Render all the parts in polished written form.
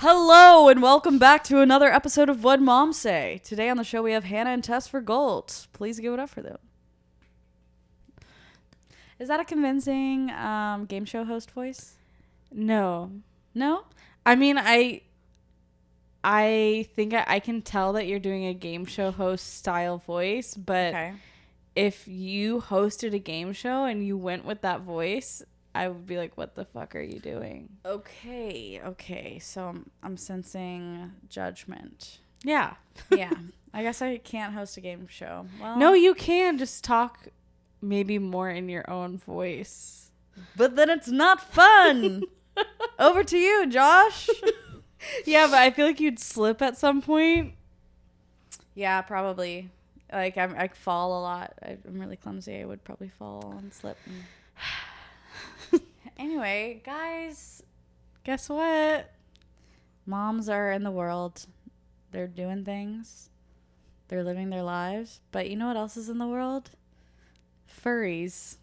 Hello and welcome back to another episode of What Moms Say. Today on the show we have Hannah and Tess for Gold. Please give it up for them. Is that a convincing game show host voice? No. No? I mean, I think I can tell that you're doing a game show host style voice, but if you hosted a game show and you went with that voice, I would be like, what the fuck are you doing? Okay. So I'm sensing judgment. Yeah. Yeah. I guess I can't host a game show. Well, No, you can just talk maybe more in your own voice. but then it's not fun. Over to you, Josh. Yeah, but I feel like you'd slip at some point. Yeah, probably. Like I fall a lot. I'm really clumsy. I would probably fall and slip. Anyway, guys, Guess what? moms are in the world. They're doing things. They're living their lives. But you know what else is in the world? Furries.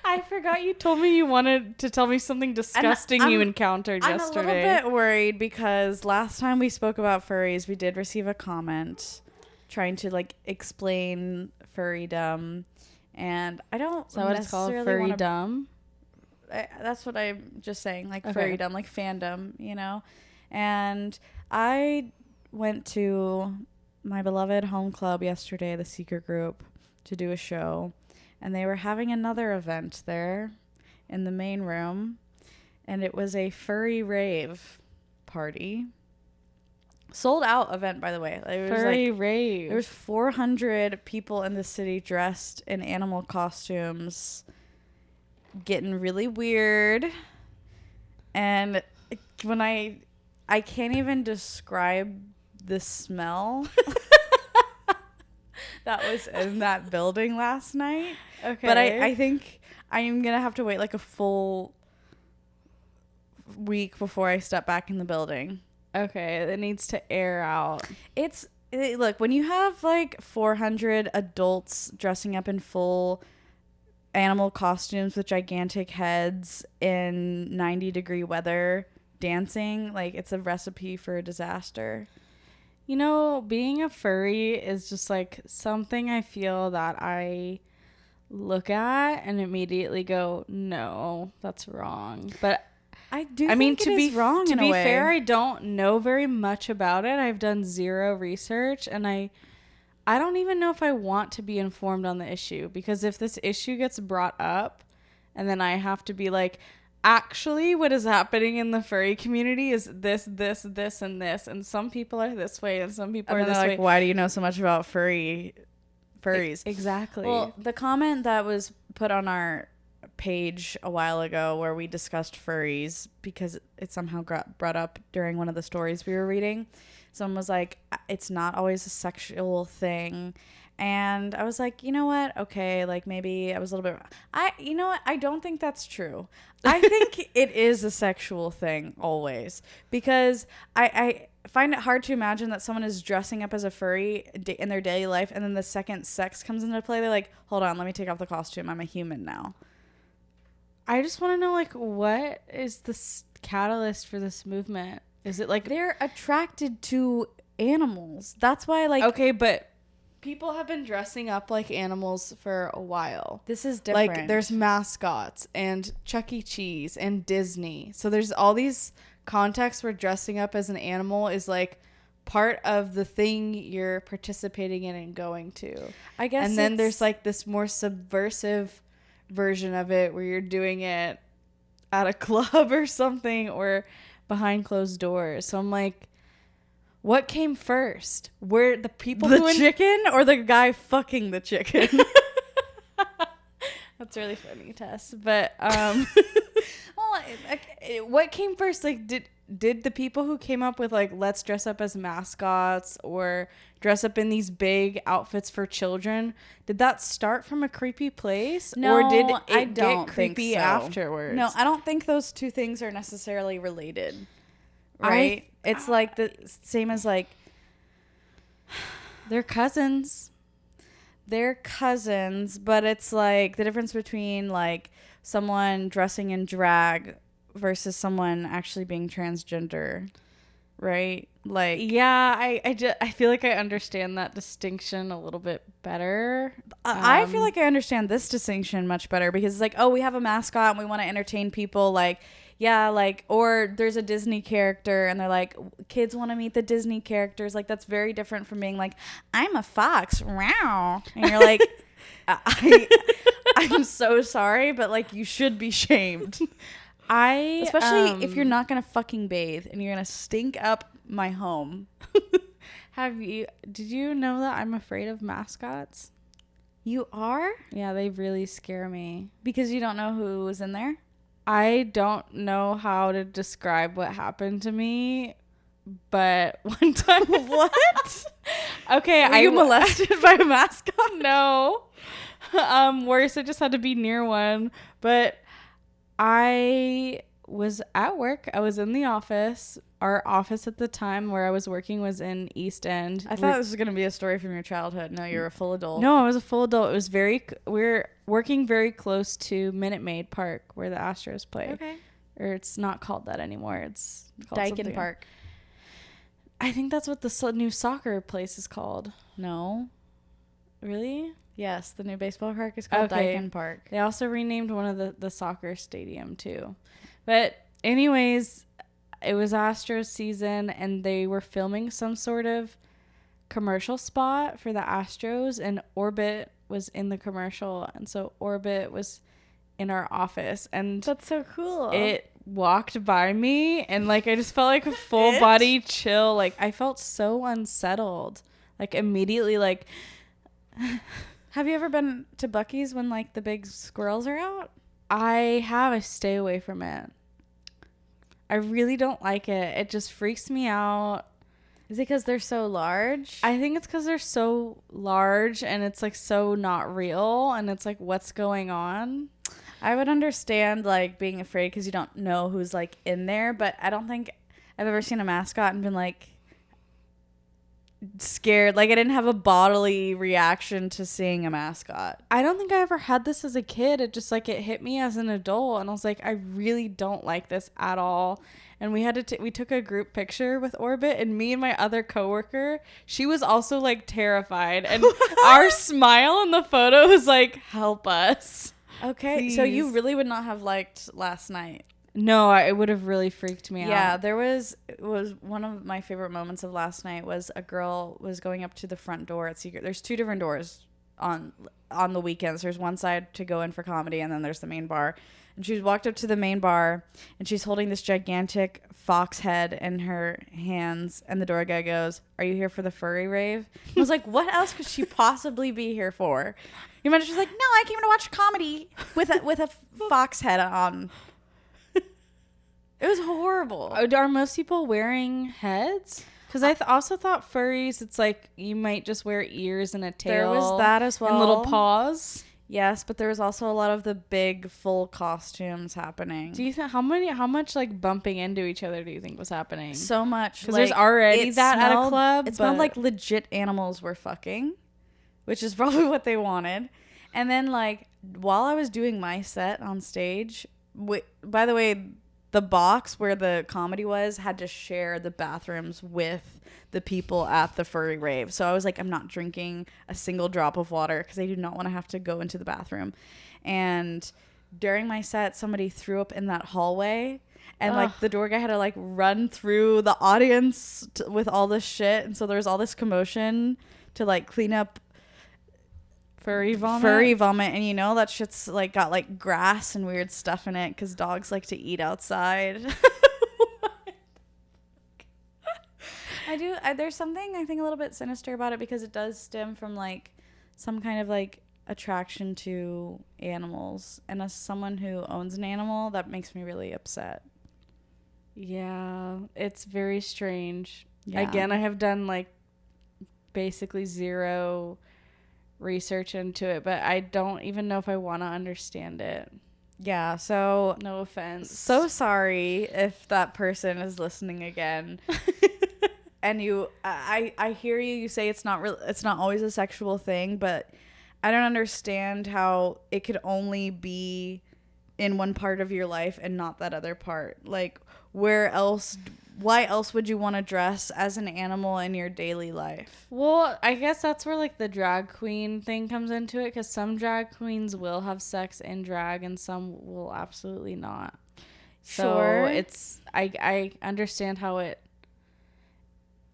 I forgot you told me you wanted to tell me something disgusting you encountered yesterday. I'm a little bit worried because last time we spoke about furries, we did receive a comment trying to explain furrydom. And I don't Is that what it's called? Furrydom? That's what I'm just saying, Okay. furrydom, like fandom, you know? And I went to my beloved home club yesterday, the Secret Group, to do a show. And they were having another event there in the main room. And it was a furry rave party. Sold out event, by the way. It was Furry rave. There was 400 people in the city dressed in animal costumes, getting really weird. And when I can't even describe the smell that was in that building last night. Okay. But I think I'm going to have to wait like a full week before I step back in the building. Okay, it needs to air out. Look, when you have 400 adults dressing up in full animal costumes with gigantic heads in 90-degree weather dancing, it's a recipe for a disaster. You know, being a furry is just something I feel that I look at and immediately go, no, that's wrong. But I mean, to be wrong in a way. To be fair, I don't know very much about it. I've done zero research, and I don't even know if I want to be informed on the issue, because if this issue gets brought up and then I have to be like, actually, what is happening in the furry community is this, and this, and some people are this way and some people are this way. Why do you know so much about furries? Exactly. Well, the comment that was put on our page a while ago where we discussed furries, because it somehow got brought up during one of the stories we were reading, someone was like, it's not always a sexual thing. And I was like, you know what, okay, maybe I was a little bit I don't think that's true. I think it is a sexual thing always, because I find it hard to imagine that someone is dressing up as a furry in their daily life, and then the second sex comes into play, they're like, hold on, let me take off the costume, I'm a human now. I just want to know, what is the catalyst for this movement? Is it they're attracted to animals? That's why, okay, but people have been dressing up like animals for a while. This is different. There's mascots and Chuck E. Cheese and Disney. So there's all these contexts where dressing up as an animal is part of the thing you're participating in and going to. I guess. And then there's this more subversive version of it where you're doing it at a club or something, or behind closed doors. So I'm like, what came first? Were the people chicken or the guy fucking the chicken? That's really funny, Tess. But well, what came first? Did the people who came up with let's dress up as mascots or dress up in these big outfits for children, did that start from a creepy place? No, or did I it don't get creepy think so. afterwards? No, I don't think those two things are necessarily related. Right? It's the same as they're cousins. They're cousins, but it's the difference between someone dressing in drag versus someone actually being transgender, right? Like, yeah, I feel like I understand that distinction a little bit better. I feel like I understand this distinction much better because it's like, oh, we have a mascot and we want to entertain people. Like, yeah, like, or there's a Disney character and they're like, kids want to meet the Disney characters. Like, that's very different from being like, I'm a fox, wow. And you're like, I'm so sorry, but like, you should be shamed. Especially if you're not gonna fucking bathe and you're gonna stink up my home. Did you know that I'm afraid of mascots? You are? Yeah, they really scare me. Because you don't know who was in there? I don't know how to describe what happened to me, but one time... What? Okay, Were you molested by a mascot? No. Worse, I just had to be near one. But I was at work. I was in the office. Our office at the time where I was working was in East End. I thought this was going to be a story from your childhood. No, you're a full adult. No, I was a full adult. It was we're working very close to Minute Maid Park where the Astros play. Okay. Or it's not called that anymore. It's called Dyken Park. I think that's what the new soccer place is called. No. Really? Yes, the new baseball park is called Dyken Park. They also renamed one of the soccer stadium too. But anyways, it was Astros season and they were filming some sort of commercial spot for the Astros and Orbit was in the commercial. And so Orbit was in our office and that's so cool. It walked by me and like I just felt like a full body chill. Like I felt so unsettled. Like immediately like Have you ever been to Buc-ee's when like the big squirrels are out? I stay away from it. I really don't like it. It just freaks me out. Is it because they're so large? I think it's because they're so large and it's like so not real and it's like what's going on. I would understand like being afraid because you don't know who's like in there, but I don't think I've ever seen a mascot and been like scared. Like I didn't have a bodily reaction to seeing a mascot. I don't think I ever had this as a kid. It just like it hit me as an adult and I was like, I really don't like this at all. And we had to we took a group picture with Orbit and me and my other coworker, she was also like terrified and our smile in the photo was like, help us. Okay. Please. So you really would not have liked last night. No, it would have really freaked me out. Yeah, it was one of my favorite moments of last night was a girl was going up to the front door at Secret. There's two different doors on the weekends. There's one side to go in for comedy and then there's the main bar. And she walked up to the main bar and she's holding this gigantic fox head in her hands and the door guy goes, "Are you here for the furry rave?" I was like, what else could she possibly be here for? You imagine she's like, "No, I came to watch comedy with a fox head on." It was horrible. Are most people wearing heads? Because I also thought furries, it's like you might just wear ears and a tail. There was that as well. And little paws. Yes, but there was also a lot of the big full costumes happening. Do you think how much like bumping into each other do you think was happening? So much. Because there's already that at a club. It smelled like legit animals were fucking, which is probably what they wanted. And then like while I was doing my set on stage, by the way, the box where the comedy was had to share the bathrooms with the people at the furry rave. So I was like, I'm not drinking a single drop of water because I do not want to have to go into the bathroom. And during my set, somebody threw up in that hallway. And like the door guy had to like run through the audience with all this shit. And so there was all this commotion to like clean up furry vomit. And you know that shit's like got like grass and weird stuff in it because dogs like to eat outside. There's something I think a little bit sinister about it because it does stem from like some kind of like attraction to animals, and as someone who owns an animal, that makes me really upset. Yeah, it's very strange. Yeah. Again, I have done like basically zero research into it, but I don't even know if I want to understand it. Yeah, so no offense. So sorry if that person is listening again. And I hear you say it's not always a sexual thing, but I don't understand how it could only be in one part of your life and not that other part? Like, why else would you want to dress as an animal in your daily life? Well, I guess that's where like the drag queen thing comes into it, because some drag queens will have sex in drag and some will absolutely not. Sure. So it's I understand how it.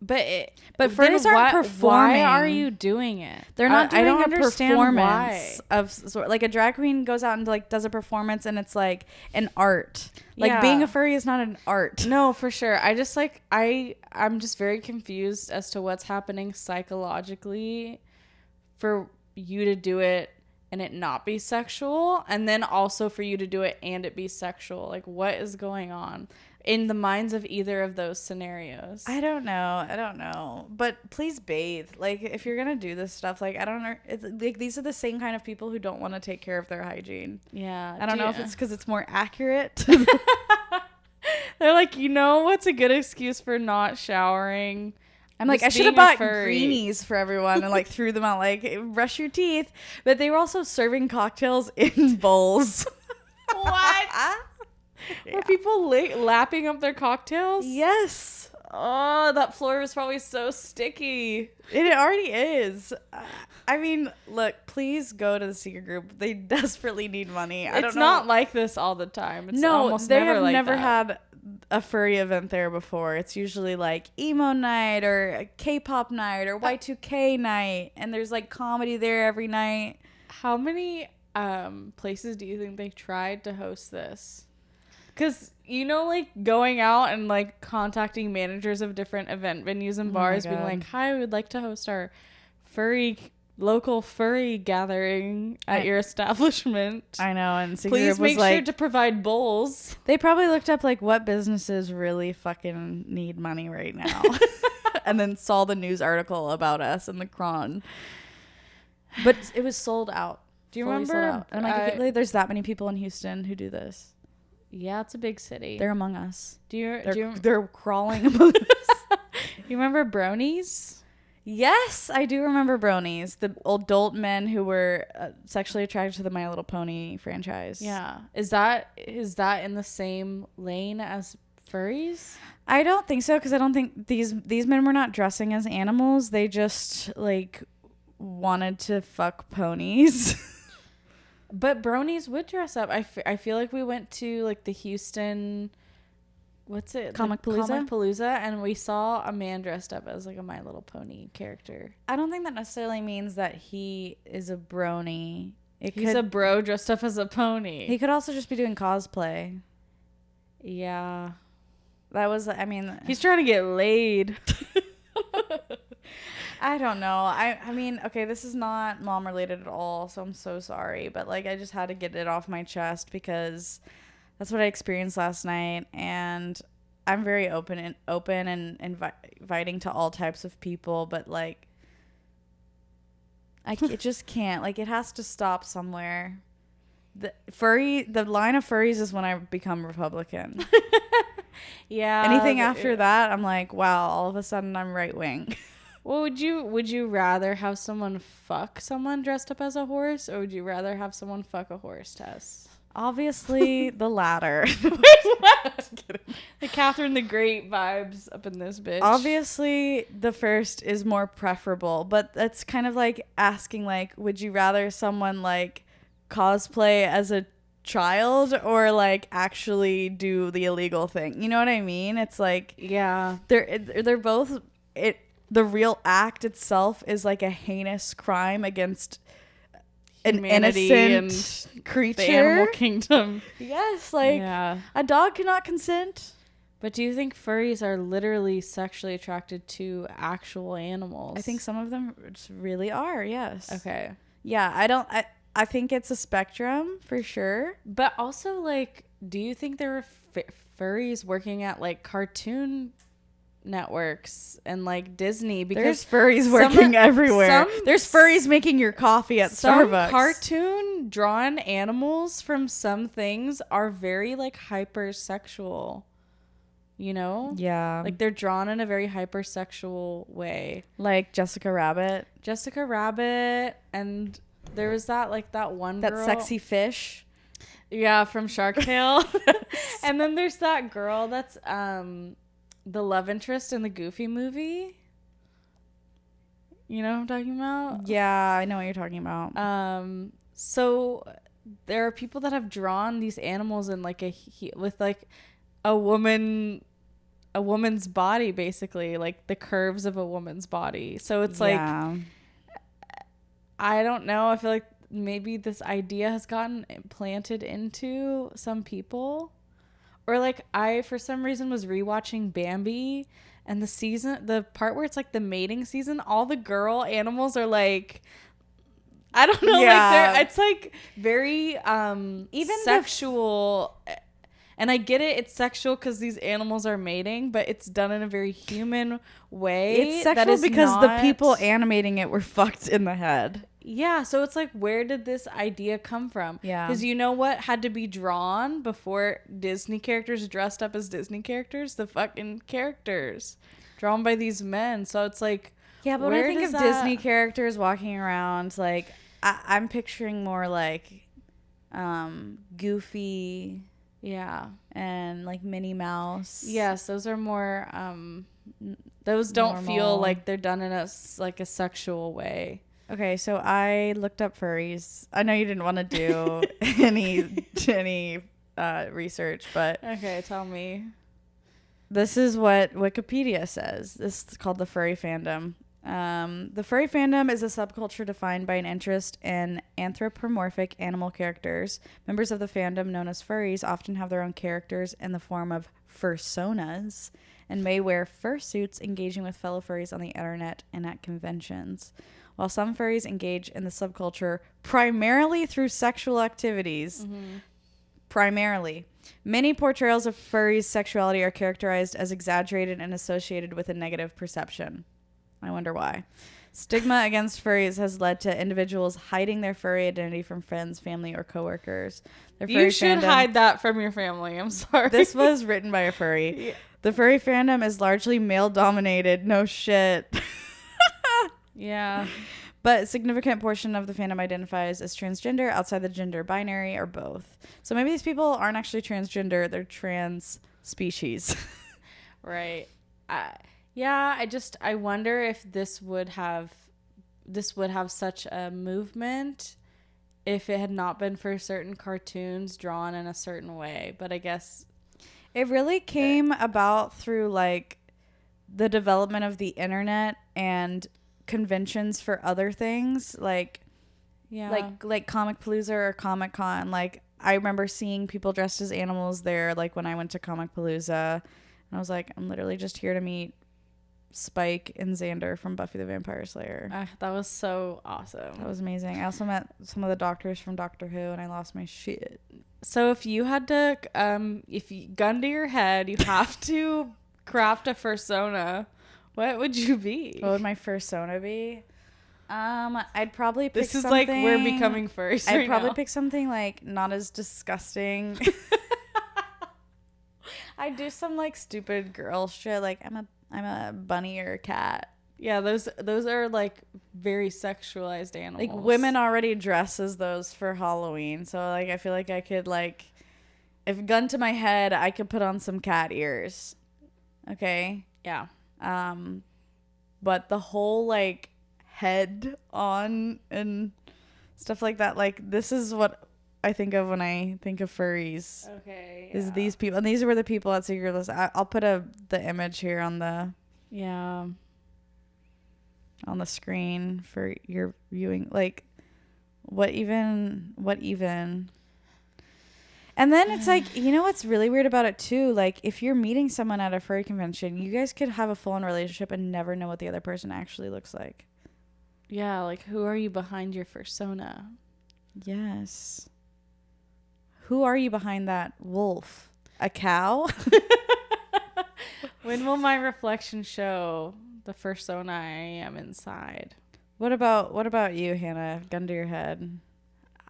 But furries aren't performing. Why are you doing it? They're not doing I don't a understand performance why. of sort. Like a drag queen goes out and like does a performance, and it's like an art. Like Yeah. being a furry is not an art. No, for sure. I just like I'm just very confused as to what's happening psychologically for you to do it and it not be sexual, and then also for you to do it and it be sexual. Like, what is going on in the minds of either of those scenarios? I don't know. But please bathe. Like, if you're gonna do this stuff, like, I don't know. It's like these are the same kind of people who don't want to take care of their hygiene. Yeah. I don't know if it's because it's more accurate. They're like, you know what's a good excuse for not showering? I'm like, I should have bought greenies for everyone and like threw them out, like, brush your teeth. But they were also serving cocktails in bowls. What? Yeah. Were people lapping up their cocktails? Yes. Oh, that floor was probably so sticky. It already is. I mean, look, please go to the secret group. They desperately need money. I don't know. It's not like this all the time. It's almost they never have like never that. had a furry event there before. It's usually like emo night or a K-pop night or Y2K night, and there's like comedy there every night. How many places do you think they tried to host this? Because, you know, like going out and like contacting managers of different event venues and bars, being like, hi, we would like to host our local furry gathering at your establishment. I know, and please make sure to provide bowls. They probably looked up like what businesses really fucking need money right now, and then saw the news article about us in the Cron. But it was sold out. Do you remember? And I'm like, really, there's that many people in Houston who do this. Yeah, it's a big city. They're among us. They're crawling among us. You remember Bronies? Yes, I do remember Bronies, the adult men who were sexually attracted to the My Little Pony franchise. Yeah. Is that in the same lane as furries? I don't think so, because I don't think these men were not dressing as animals. They just like wanted to fuck ponies. But Bronies would dress up. I feel like we went to like the Houston, what's it? Comic-Palooza, and we saw a man dressed up as like a My Little Pony character. I don't think that necessarily means that he is a brony. He's a bro dressed up as a pony. He could also just be doing cosplay. Yeah. That was, I mean... He's trying to get laid. I don't know. I mean, okay, this is not mom related at all, so I'm so sorry. But like, I just had to get it off my chest because that's what I experienced last night, and I'm very open and inviting to all types of people. But like, it just can't. Like, it has to stop somewhere. The line of furries is when I become Republican. Yeah. Anything after that, I'm like, wow. All of a sudden, I'm right wing. Well, would you rather have someone fuck someone dressed up as a horse, or would you rather have someone fuck a horse, Tess? Obviously, the latter. The Catherine the Great vibes up in this bitch. Obviously, the first is more preferable, but that's kind of like asking, like, would you rather someone like cosplay as a child or like actually do the illegal thing? You know what I mean? It's like, yeah, they're both the real act itself is like a heinous crime against an innocent creature. The animal kingdom. Yes, like a dog cannot consent. But do you think furries are literally sexually attracted to actual animals? I think some of them really are, yes. Okay. Yeah, I think it's a spectrum for sure. But also, like, do you think there were furries working at like cartoon networks and like Disney? Because there's furries working everywhere. There's furries making your coffee at Starbucks. Cartoon drawn animals from some things are very like hypersexual, you know? Yeah. Like they're drawn in a very hypersexual way. Like Jessica Rabbit, and there was that one girl. That sexy fish. Yeah, from Shark Tale. And then there's that girl that's the love interest in the Goofy movie. You know what I'm talking about? Yeah, I know what you're talking about. So there are people that have drawn these animals in like with like a woman's body, basically, like the curves of a woman's body. So it's like, I don't know. I feel like maybe this idea has gotten implanted into some people. Or like I, for some reason, was rewatching Bambi, and the part where it's like the mating season, all the girl animals are like, I don't know, like it's like very even sexual. And I get it, it's sexual because these animals are mating, but it's done in a very human way. It's sexual because the people animating it were fucked in the head. Yeah, so it's like, where did this idea come from? Yeah. Because you know what had to be drawn before Disney characters dressed up as Disney characters? The fucking characters drawn by these men. So it's like, yeah, but when I think of Disney characters walking around, like, I'm picturing more like Goofy. Yeah. And like Minnie Mouse. Yes, those are more, those don't feel like they're done in a sexual way. Okay, so I looked up furries. I know you didn't want to do any research, but okay, tell me. This is what Wikipedia says. This is called the furry fandom. The furry fandom is a subculture defined by an interest in anthropomorphic animal characters. Members of the fandom, known as furries, often have their own characters in the form of fursonas and may wear fursuits, engaging with fellow furries on the internet and at conventions. While some furries engage in the subculture primarily through sexual activities, primarily, many portrayals of furries' sexuality are characterized as exaggerated and associated with a negative perception. I wonder why. Stigma against furries has led to individuals hiding their furry identity from friends, family, or coworkers. You should hide that from your family. I'm sorry. This was written by a furry. Yeah. The furry fandom is largely male-dominated. No shit. Yeah. But a significant portion of the fandom identifies as transgender, outside the gender binary, or both. So maybe these people aren't actually transgender. They're trans species. Right. Yeah, I wonder if this would have such a movement if it had not been for certain cartoons drawn in a certain way. But I guess it really came about through like the development of the internet and conventions for other things, like Comicpalooza or Comic Con. Like I remember seeing people dressed as animals there, like when I went to Comicpalooza, and I was like, I'm literally just here to meet Spike and Xander from Buffy the Vampire Slayer. That was so awesome. That was amazing. I also met some of the doctors from Doctor Who, and I lost my shit. So if you had to, if you gun to your head, you have to craft a fursona, what would you be? What would my fursona be? I'd probably pick This is like we're becoming furries. I'd probably pick something like not as disgusting. I'd do some like stupid girl shit, like I'm a bunny or a cat. Yeah, those are like very sexualized animals. Like women already dress as those for Halloween, so like I feel like I could like, if gun to my head, I could put on some cat ears. Okay. Yeah. But the whole like head on and stuff like that, like this is what I think of when I think of furries. Okay. Is these people, and these were the people at Secretless. I'll put the image here on the on the screen for your viewing. Like, what even? And then it's like, you know what's really weird about it too? Like, if you're meeting someone at a furry convention, you guys could have a full-on relationship and never know what the other person actually looks like. Yeah, like who are you behind your fursona? Yes. Who are you behind that wolf? A cow? When will my reflection show the fursona I am inside? What about you, Hannah? Gun to your head.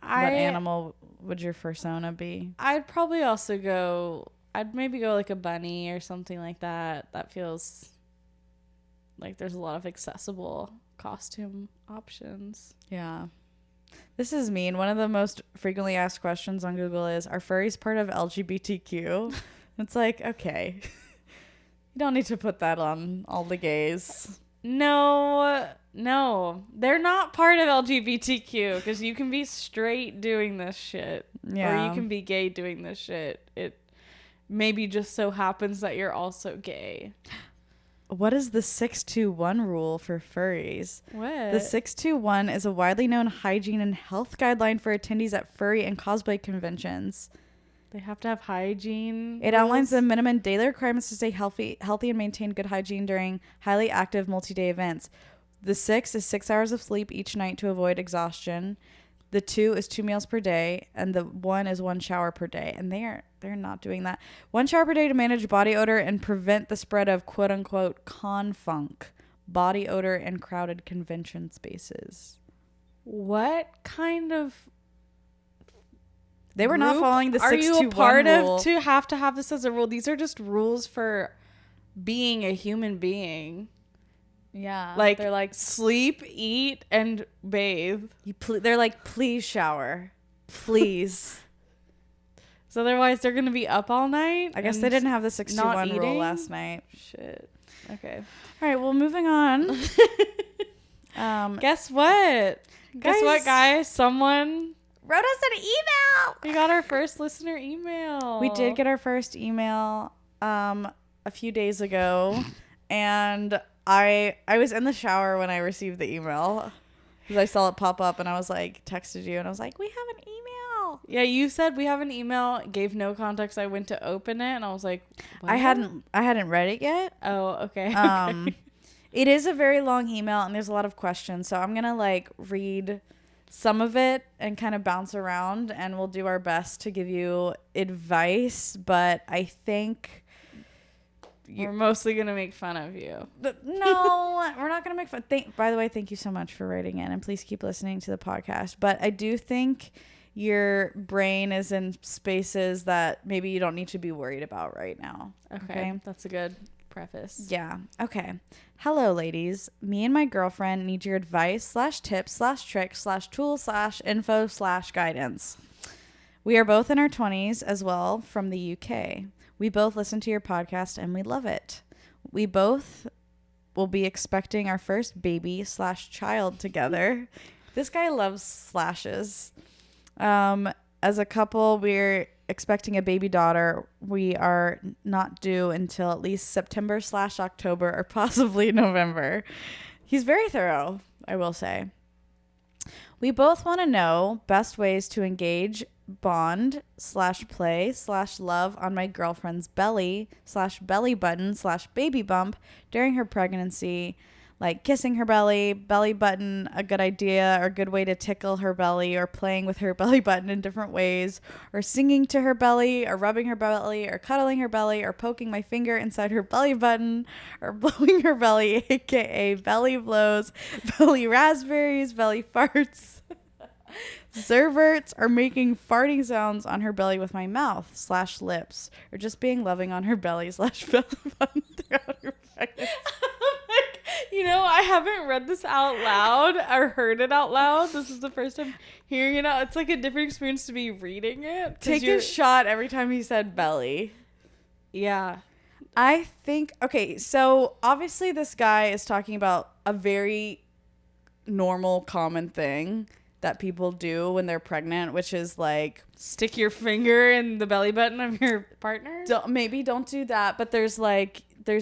What animal would your fursona be? I'd probably also I'd maybe go like a bunny or something like that. That feels like there's a lot of accessible costume options. Yeah. This is mean. One of the most frequently asked questions on Google is, are furries part of LGBTQ? It's like, okay. You don't need to put that on all the gays. No, they're not part of LGBTQ because you can be straight doing this shit, or you can be gay doing this shit. It maybe just so happens that you're also gay. What is the 621 rule for furries? What? The 621 is a widely known hygiene and health guideline for attendees at furry and cosplay conventions. They have to have hygiene. It outlines the minimum daily requirements to stay healthy and maintain good hygiene during highly active multi-day events. The 6 is 6 hours of sleep each night to avoid exhaustion. The 2 is 2 meals per day, and the 1 is 1 shower per day. And they're not doing that. 1 shower per day to manage body odor and prevent the spread of quote unquote confunk, body odor in crowded convention spaces. What kind of They were not following the 621 rule. Are you a part rule. of to have this as a rule? These are just rules for being a human being. Yeah. Like, they're like, sleep, eat, and bathe. they're like, please shower. Please. So otherwise they're going to be up all night? I guess they didn't have the 621 rule eating? last night. Shit. Okay. All right, well, moving on. Guess what? Guess what, guys? Someone wrote us an email. We got our first listener email. We did get our first email a few days ago, and I was in the shower when I received the email because I saw it pop up, and I was like, texted you, and I was like, we have an email. Yeah, you said we have an email. Gave no context. I went to open it, and I was like, what? I hadn't read it yet. Oh, okay. It is a very long email, and there's a lot of questions, so I'm gonna like read some of it and kind of bounce around, and we'll do our best to give you advice, but I think we're mostly gonna make fun of you. No, we're not gonna make fun. By the way, thank you so much for writing in, and please keep listening to the podcast. But I do think your brain is in spaces that maybe you don't need to be worried about right now. Okay? That's a good preface. Yeah. Okay. Hello, ladies. Me and my girlfriend need your advice / tips / tricks / tools / info / guidance. We are both in our 20s as well, from the UK. We both listen to your podcast and we love it. We both will be expecting our first baby / child together. This guy loves slashes. As a couple, we're expecting a baby daughter. We are not due until at least September / October or possibly November. He's very thorough, I will say. We both want to know best ways to engage, bond / play / love on my girlfriend's belly / belly button / baby bump during her pregnancy. Like kissing her belly button, a good idea or good way to tickle her belly, or playing with her belly button in different ways, or singing to her belly, or rubbing her belly, or cuddling her belly, or poking my finger inside her belly button, or blowing her belly, aka belly blows, belly raspberries, belly farts, zerverts, or making farting sounds on her belly with my mouth / lips, or just being loving on her belly / belly button throughout her pregnancy. You know, I haven't read this out loud or heard it out loud. This is the first time hearing it out. It's like a different experience to be reading it. Take a shot every time he said belly. Yeah. I think, okay, so obviously this guy is talking about a very normal, common thing that people do when they're pregnant, which is like stick your finger in the belly button of your partner. Don't do that, but there's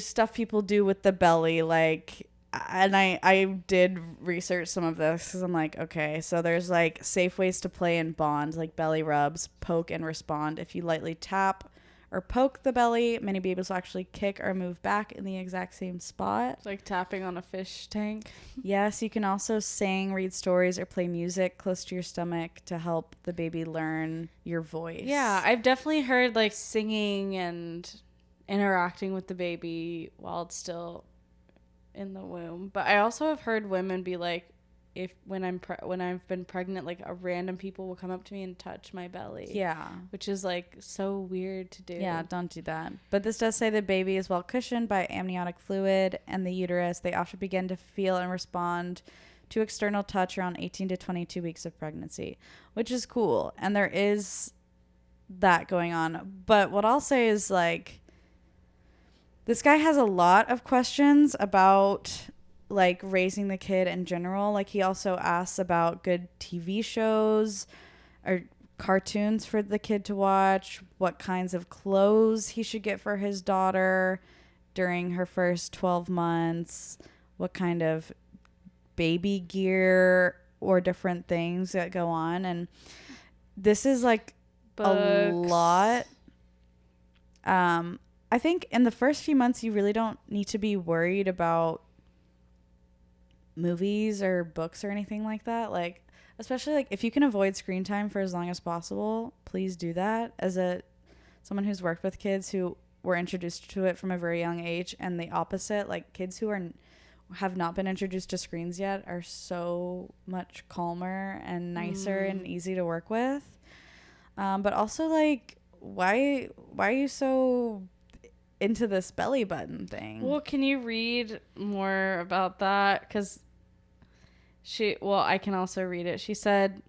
stuff people do with the belly, like, and I did research some of this because I'm like, okay, so there's like safe ways to play and bond, like belly rubs, poke and respond. If you lightly tap or poke the belly, many babies will actually kick or move back in the exact same spot. It's like tapping on a fish tank. Yes, you can also sing, read stories, or play music close to your stomach to help the baby learn your voice. Yeah, I've definitely heard like singing and interacting with the baby while it's still in the womb. But I also have heard women be like, when I've been pregnant, like a random people will come up to me and touch my belly. Yeah. Which is like so weird to do. Yeah, don't do that. But this does say the baby is well cushioned by amniotic fluid and the uterus. They often begin to feel and respond to external touch around 18 to 22 weeks of pregnancy, which is cool. And there is that going on. But what I'll say is, like, this guy has a lot of questions about, like, raising the kid in general. Like, he also asks about good TV shows or cartoons for the kid to watch, what kinds of clothes he should get for his daughter during her first 12 months, what kind of baby gear or different things that go on. And this is, like, Books. a lot. I think in the first few months, you really don't need to be worried about movies or books or anything like that. Like, especially, like, if you can avoid screen time for as long as possible, please do that. As someone who's worked with kids who were introduced to it from a very young age, and the opposite, like, kids who have not been introduced to screens yet are so much calmer and nicer and easy to work with. But also, like, why are you so into this belly button thing? Well, can you read more about that? Because I can also read it. He said,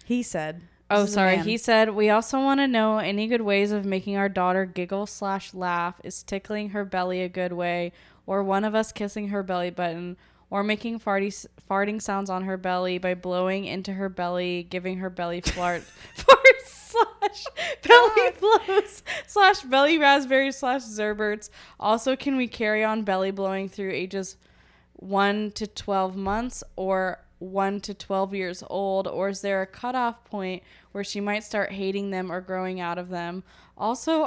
he said, we also want to know any good ways of making our daughter giggle/laugh. Is tickling her belly a good way? Or one of us kissing her belly button? Or making farting sounds on her belly by blowing into her belly, giving her belly farts / belly blows / belly raspberries / zerberts. Also, can we carry on belly blowing through ages 1 to 12 months or 1 to 12 years old? Or is there a cutoff point where she might start hating them or growing out of them? Also,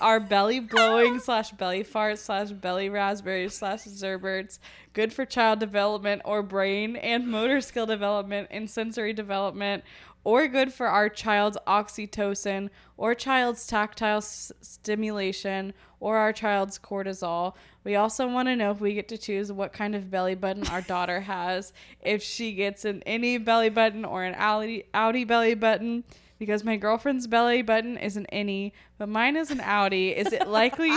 our belly blowing / belly farts / belly raspberries / zerberts good for child development or brain and motor skill development and sensory development, or good for our child's oxytocin or child's tactile stimulation or our child's cortisol? We also want to know if we get to choose what kind of belly button our daughter has, if she gets an innie belly button or an outie belly button, because my girlfriend's belly button is an innie, but mine is an outie. Is it likely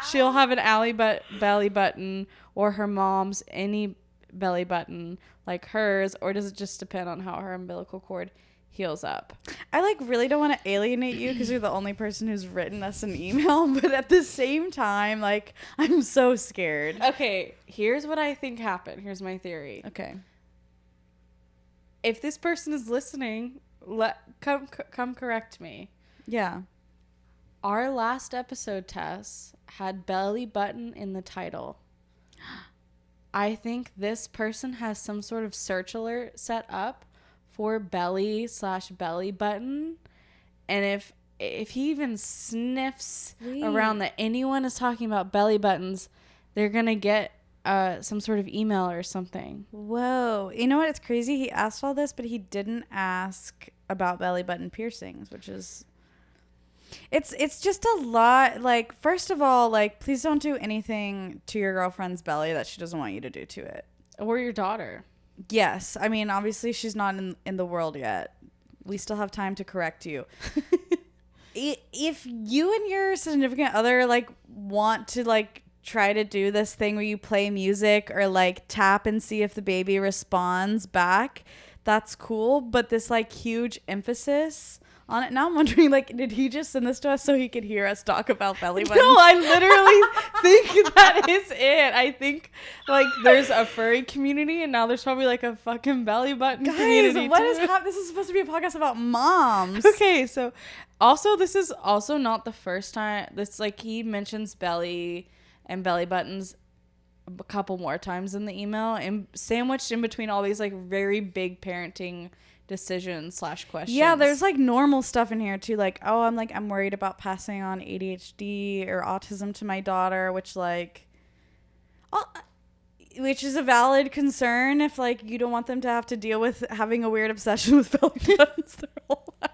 she'll have an belly button or her mom's innie belly button like hers, or does it just depend on how her umbilical cord heals up? I, like, really don't want to alienate you because you're the only person who's written us an email, but at the same time, like, I'm so scared. Okay, here's what I think happened. Here's my theory. Okay. If this person is listening, come correct me. Yeah. Our last episode, Tess, had belly button in the title. I think this person has some sort of search alert set up for belly / belly button. And if he even sniffs around that anyone is talking about belly buttons, they're going to get some sort of email or something. Whoa. You know what? It's crazy. He asked all this, but he didn't ask about belly button piercings, which is... It's just a lot. Like, first of all, like, please don't do anything to your girlfriend's belly that she doesn't want you to do to it. Or your daughter. Yes. I mean, obviously she's not in the world yet. We still have time to correct you. If you and your significant other, like, want to, like, try to do this thing where you play music or, like, tap and see if the baby responds back, that's cool. But this, like, huge emphasis on it. Now I'm wondering, like, did he just send this to us so he could hear us talk about belly buttons? No, I literally think that is it. I think, like, there's a furry community, and now there's probably, like, a fucking belly button community. Guys, what is happening? This is supposed to be a podcast about moms. Okay, so also, this is also not the first time. This, like, he mentions belly and belly buttons a couple more times in the email, and sandwiched in between all these, like, very big parenting decisions / questions. Yeah, there's, like, normal stuff in here too, like, oh, I'm worried about passing on ADHD or autism to my daughter, which is a valid concern if, like, you don't want them to have to deal with having a weird obsession with belly buttons their whole life.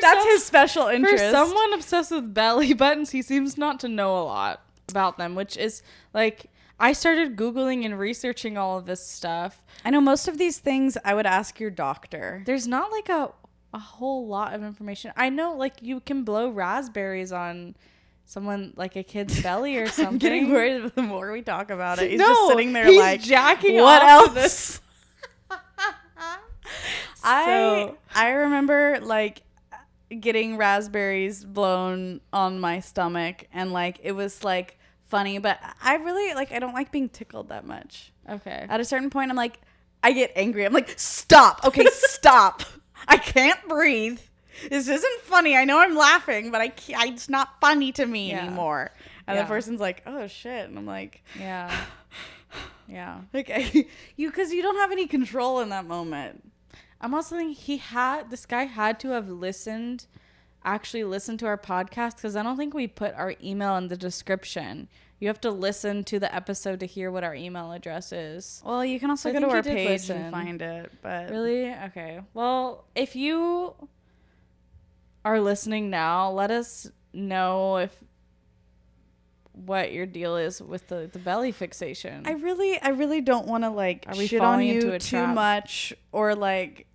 That's his special interest. For someone obsessed with belly buttons, he seems not to know a lot about them, which is, like, I started Googling and researching all of this stuff. I know most of these things I would ask your doctor. There's not, like, a whole lot of information. I know, like, you can blow raspberries on someone like a kid's belly or something. I'm getting worried the more we talk about it. He's No, just sitting there he's like, jacking what off else? this. I remember like getting raspberries blown on my stomach, and like it was like funny, but I really like, I don't like being tickled that much. Okay. At a certain point, I'm like, I get angry. I'm like, stop. Okay, stop. I can't breathe. This isn't funny. I know I'm laughing, but I can't, it's not funny to me anymore. And the person's like, oh shit. And I'm like, yeah. Yeah. Okay. Because you don't have any control in that moment. I'm also thinking this guy had to have actually listened to our podcast, because I don't think we put our email in the description. You have to listen to the episode to hear what our email address is. Well, you can also go to our page and find it. But really? Okay. Well, if you are listening now, let us know what your deal is with the belly fixation. I really don't want to like shit on falling you into a too trap? much, or like,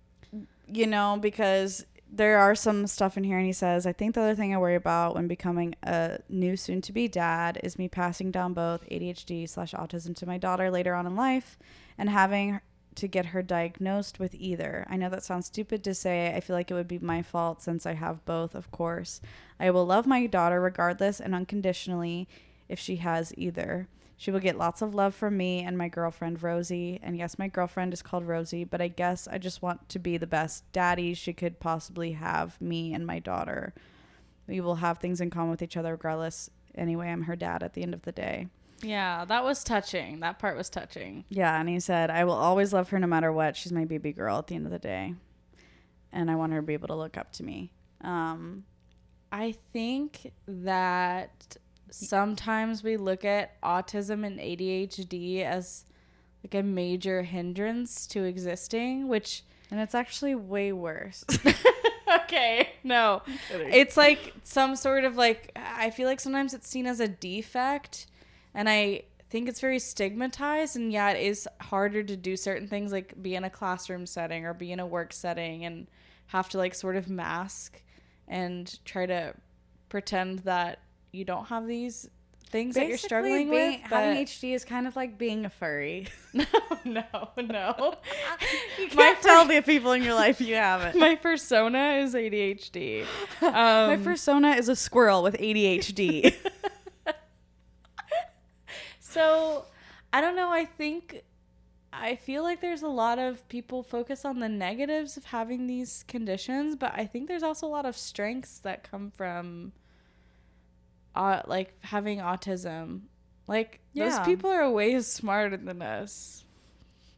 you know, because there are some stuff in here, and he says, I think the other thing I worry about when becoming a new soon-to-be dad is me passing down both ADHD/autism to my daughter later on in life, and having to get her diagnosed with either. I know that sounds stupid to say. I feel like it would be my fault since I have both, of course. I will love my daughter regardless and unconditionally if she has either. She will get lots of love from me and my girlfriend, Rosie. And yes, my girlfriend is called Rosie, but I guess I just want to be the best daddy she could possibly have, me and my daughter. We will have things in common with each other regardless. Anyway, I'm her dad at the end of the day. Yeah, that was touching. That part was touching. Yeah, and he said, I will always love her no matter what. She's my baby girl at the end of the day. And I want her to be able to look up to me. I think that sometimes we look at autism and ADHD as like a major hindrance to existing, and it's actually way worse. Okay, no. It's like some sort of like, I feel like sometimes it's seen as a defect, and I think it's very stigmatized, and yeah, it is harder to do certain things like be in a classroom setting or be in a work setting and have to like sort of mask and try to pretend that you don't have these things that you're struggling with. Having HD is kind of like being a furry. No. You can't tell the people in your life you have it. My persona is ADHD. My persona is a squirrel with ADHD. So, I don't know. I feel like there's a lot of people focus on the negatives of having these conditions, but I think there's also a lot of strengths that come from like having autism. Like those people are way smarter than us.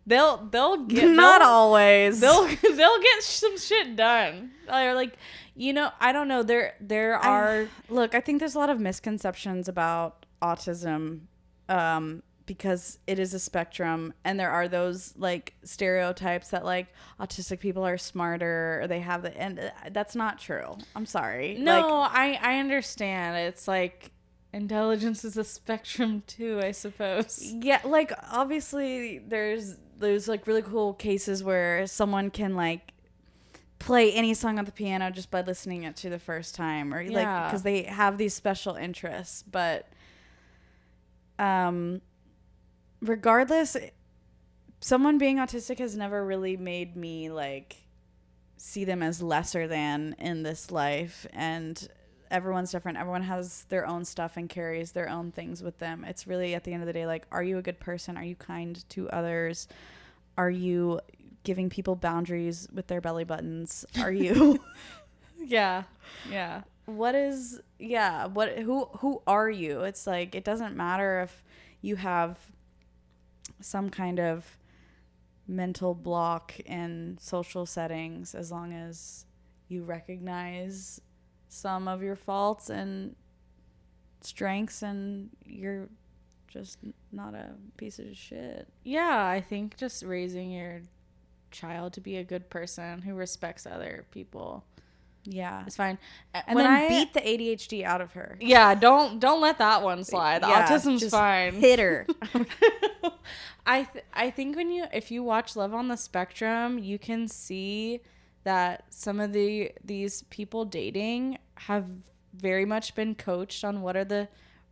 They'll get not always. They'll get some shit done. Or like, you know, I don't know. There are look, I think there's a lot of misconceptions about autism. Because it is a spectrum, and there are those like stereotypes that like autistic people are smarter or they have the, and that's not true. I'm sorry. No, like, I understand. It's like intelligence is a spectrum too, I suppose. Yeah, like obviously there's like really cool cases where someone can like play any song on the piano just by listening it to the first time, or like because they have these special interests, but regardless, someone being autistic has never really made me like see them as lesser than in this life, and everyone's different. Everyone has their own stuff and carries their own things with them. It's really at the end of the day, like, are you a good person? Are you kind to others? Are you giving people boundaries with their belly buttons? Are you yeah who are you? It's like, it doesn't matter if you have some kind of mental block in social settings, as long as you recognize some of your faults and strengths and you're just not a piece of shit. Yeah, I think just raising your child to be a good person who respects other people. Yeah, it's fine. And then beat the ADHD out of her. Yeah, don't let that one slide. Autism's fine. Hit her. I think if you watch Love on the Spectrum, you can see that some of these people dating have very much been coached on what are the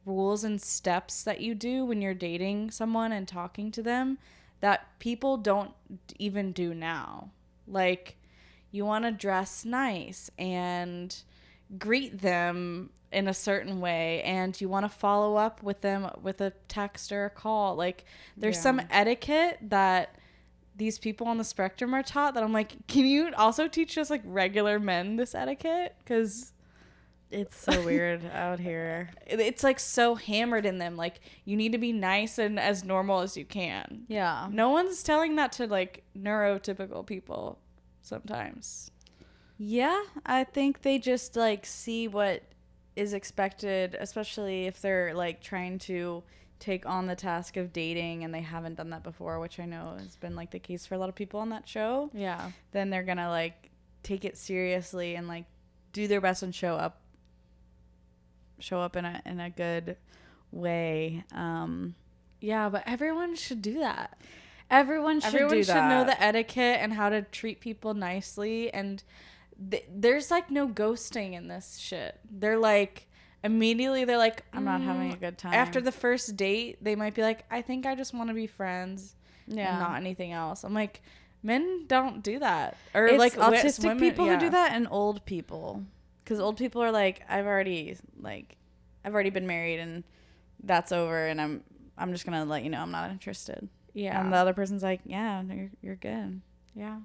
rules and steps that you do when you're dating someone and talking to them that people don't even do now. Like, you want to dress nice and greet them in a certain way, and you want to follow up with them with a text or a call. Like, there's some etiquette that these people on the spectrum are taught that I'm like, can you also teach us like regular men this etiquette? Because it's so weird out here. It's like so hammered in them. Like, you need to be nice and as normal as you can. Yeah. No one's telling that to like neurotypical people sometimes. Yeah, I think they just like see what is expected, especially if they're like trying to take on the task of dating and they haven't done that before, which I know has been like the case for a lot of people on that show. Yeah. Then they're gonna like take it seriously and like do their best and show up in a good way. Yeah, but everyone should do that. Everyone should know the etiquette and how to treat people nicely, and there's like no ghosting in this shit. They're like, immediately they're like, I'm not having a good time. After the first date, they might be like, I think I just want to be friends and not anything else. I'm like, men don't do that. Or it's like autistic women, people who do that, and old people. Because old people are like, I've already been married and that's over, and I'm just gonna let you know I'm not interested. Yeah. And the other person's like, yeah, you're good. Yeah.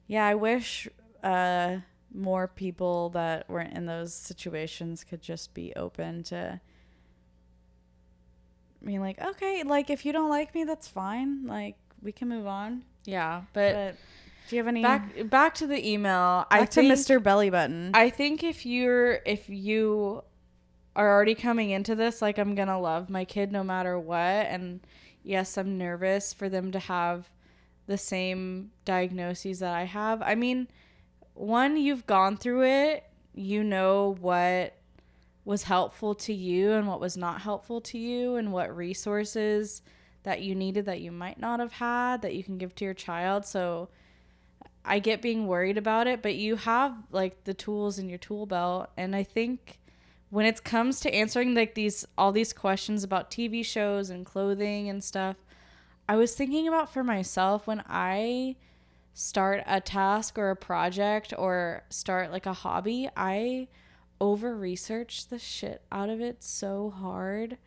Yeah, I wish more people that were in those situations could just be open to being like, okay, like if you don't like me, that's fine. Like, we can move on. Yeah, but do you have any back to the email? Back to Mr. Belly Button. I think if you are already coming into this like, I'm gonna love my kid no matter what, and yes, I'm nervous for them to have the same diagnoses that I have. I mean, one, you've gone through it. You know what was helpful to you and what was not helpful to you, and what resources that you needed that you might not have had that you can give to your child. So I get being worried about it, but you have like the tools in your tool belt. And I think when it comes to answering like all these questions about TV shows and clothing and stuff, I was thinking about for myself, when I start a task or a project or start like a hobby, I over research the shit out of it so hard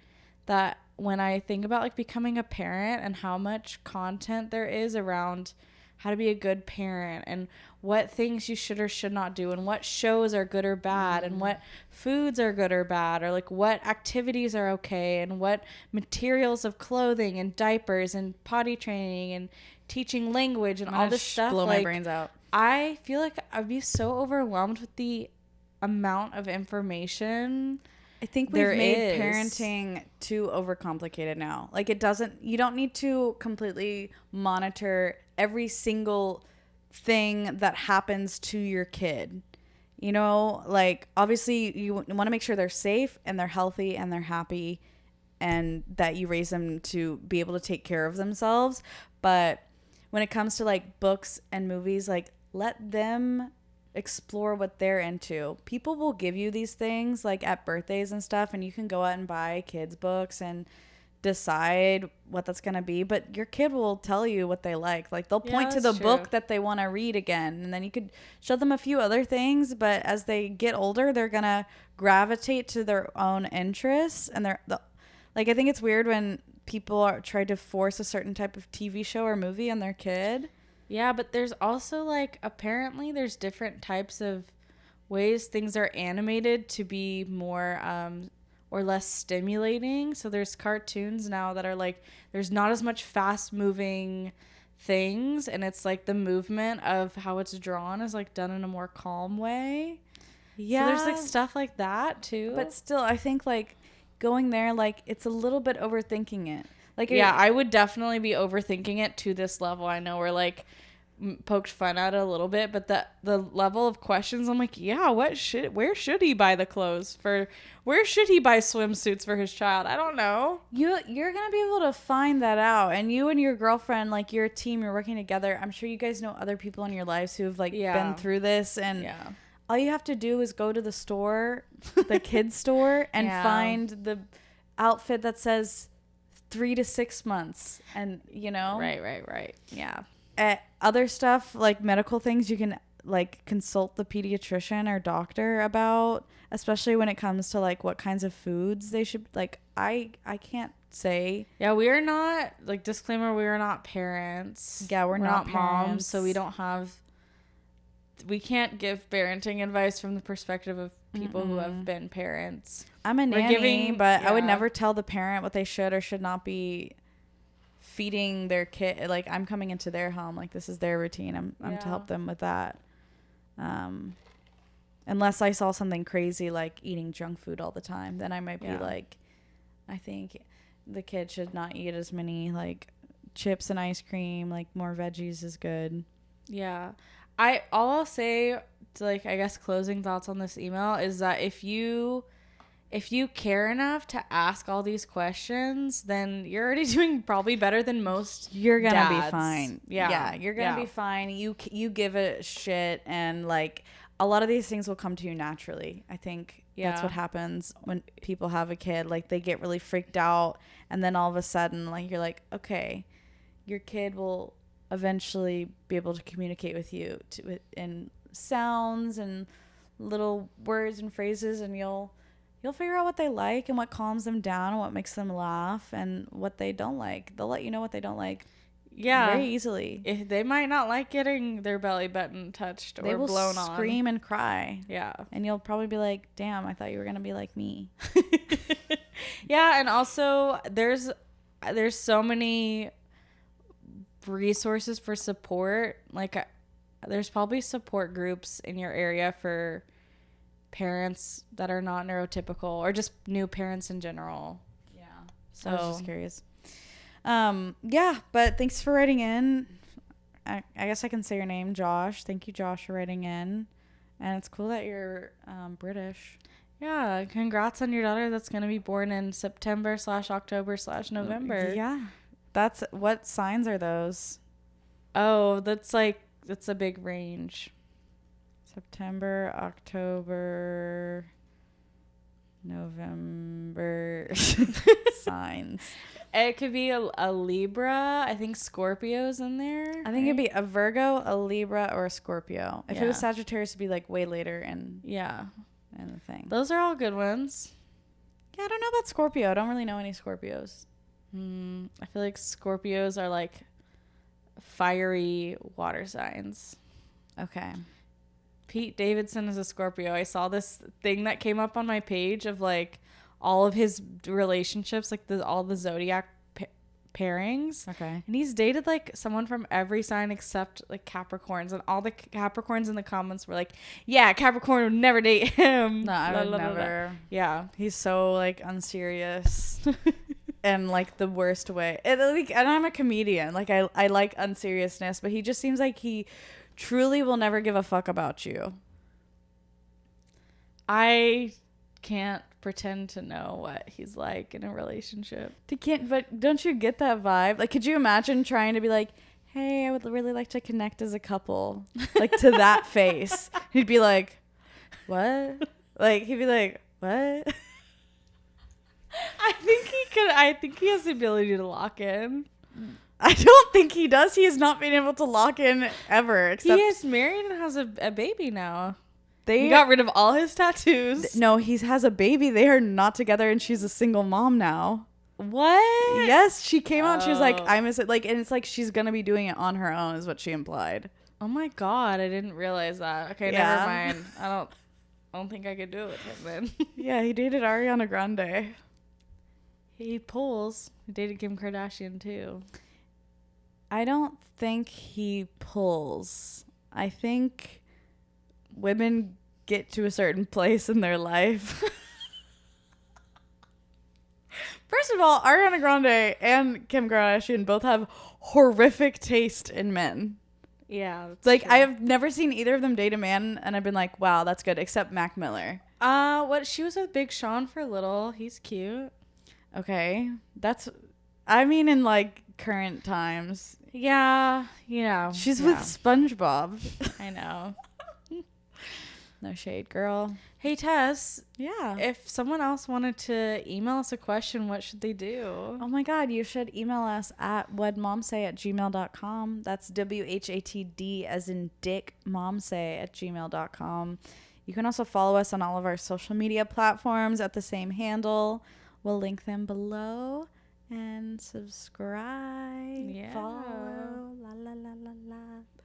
that when I think about like becoming a parent and how much content there is around how to be a good parent and what things you should or should not do and what shows are good or bad and what foods are good or bad, or like what activities are okay and what materials of clothing and diapers and potty training and teaching language and all this stuff, blow like, my brains out. I feel like I'd be so overwhelmed with the amount of information. I think we've made parenting too overcomplicated now. Like, you don't need to completely monitor every single thing that happens to your kid. You know, like, obviously you want to make sure they're safe and they're healthy and they're happy and that you raise them to be able to take care of themselves. But when it comes to like books and movies, like, let them explore what they're into. People will give you these things like at birthdays and stuff, and you can go out and buy kids books and decide what that's going to be, but your kid will tell you what they like. Like, they'll point to the book that they want to read again, and then you could show them a few other things, but as they get older, they're going to gravitate to their own interests. And like, I think it's weird when people try to force a certain type of TV show or movie on their kid. Yeah, but there's also like, apparently there's different types of ways things are animated to be more or less stimulating. So there's cartoons now that are like, there's not as much fast moving things, and it's like the movement of how it's drawn is like done in a more calm way. Yeah. So there's like stuff like that too. But still, I think like going there, like, it's a little bit overthinking it. Like, yeah, I would definitely be overthinking it to this level. I know we're like poked fun at it a little bit, but the level of questions, I'm like, yeah, where should he buy the clothes for? Where should he buy swimsuits for his child? I don't know. You're gonna be able to find that out, and you and your girlfriend, like, you're a team, you're working together. I'm sure you guys know other people in your lives who have like been through this, and all you have to do is go to the store, the kids store, and find the outfit that says 3 to 6 months. And, you know. Right. Yeah. Other stuff, like medical things, you can, like, consult the pediatrician or doctor about, especially when it comes to, like, what kinds of foods they should, like, I can't say. Yeah, we are not, like, disclaimer, we are not parents. Yeah, we're not moms, so we can't give parenting advice from the perspective of people who have been parents. I'm a nanny, but I would never tell the parent what they should or should not be feeding their kid. Like, I'm coming into their home, like, this is their routine. I'm to help them with that. Unless I saw something crazy like eating junk food all the time, then I might be like, I think the kid should not eat as many, like, chips and ice cream, like, more veggies is good. Yeah. All I'll say, to, like, I guess closing thoughts on this email is that if you care enough to ask all these questions, then you're already doing probably better than most. You're gonna dads. be fine. Yeah, you're gonna be fine. You give a shit, and, like, a lot of these things will come to you naturally. I think that's what happens when people have a kid. Like, they get really freaked out, and then all of a sudden, like, you're like, okay, your kid will eventually be able to communicate with you in sounds and little words and phrases, and you'll figure out what they like and what calms them down and what makes them laugh and what they don't like. They'll let you know what they don't like. Yeah, very easily. They might not like getting their belly button touched or blown on. They will scream and cry. Yeah, and you'll probably be like, "Damn, I thought you were gonna be like me." Yeah, and also there's so many resources for support. Like, there's probably support groups in your area for parents that are not neurotypical or just new parents in general. Yeah. So I was just curious. Yeah, but thanks for writing in. I guess I can say your name, Josh. Thank you, Josh, for writing in. And it's cool that you're British. Yeah, congrats on your daughter that's going to be born in September/October/November. Yeah. What signs are those? Oh, that's a big range. September, October, November signs. It could be a Libra. I think Scorpio's in there. I think it'd be a Virgo, a Libra, or a Scorpio. If it was Sagittarius, it'd be like way later in the thing. Those are all good ones. Yeah, I don't know about Scorpio. I don't really know any Scorpios. I feel like Scorpios are like fiery water signs. Okay. Pete Davidson is a Scorpio. I saw this thing that came up on my page of, like, all of his relationships, like all the zodiac pairings. Okay. And he's dated, like, someone from every sign except, like, Capricorns. And all the Capricorns in the comments were like, yeah, Capricorn would never date him. No, I would never. Yeah. He's so, like, unserious. And, like, the worst way. And I'm a comedian. Like, I like unseriousness, but he just seems like he truly will never give a fuck about you. I can't pretend to know what he's like in a relationship. But don't you get that vibe? Like, could you imagine trying to be like, hey, I would really like to connect as a couple? Like, to that face. He'd be like, what? Like, he'd be like, what? I think he could. I think he has the ability to lock in. I don't think he does. He has not been able to lock in ever. Except he is married and has a baby now. He got rid of all his tattoos. No, he has a baby. They are not together, and she's a single mom now. What? Yes, she came out. She was like, I miss it. Like, and it's like she's gonna be doing it on her own, is what she implied. Oh my god, I didn't realize that. Okay, never mind. I don't think I could do it with him then. Yeah, he dated Ariana Grande. He pulls. He dated Kim Kardashian too. I don't think he pulls. I think women get to a certain place in their life. First of all, Ariana Grande and Kim Kardashian both have horrific taste in men. Yeah. Like, true. I have never seen either of them date a man, and I've been like, wow, that's good, except Mac Miller. She was with Big Sean for a little. He's cute. Okay. I mean, in, like, current times. Yeah. You know. She's with SpongeBob. I know. No shade, girl. Hey, Tess. Yeah. If someone else wanted to email us a question, what should they do? Oh my God, you should email us at whatmomsay@gmail.com. That's WHATD as in Dick momsay@gmail.com. You can also follow us on all of our social media platforms at the same handle. We'll link them below. And subscribe. Yeah. Follow. La la la la la.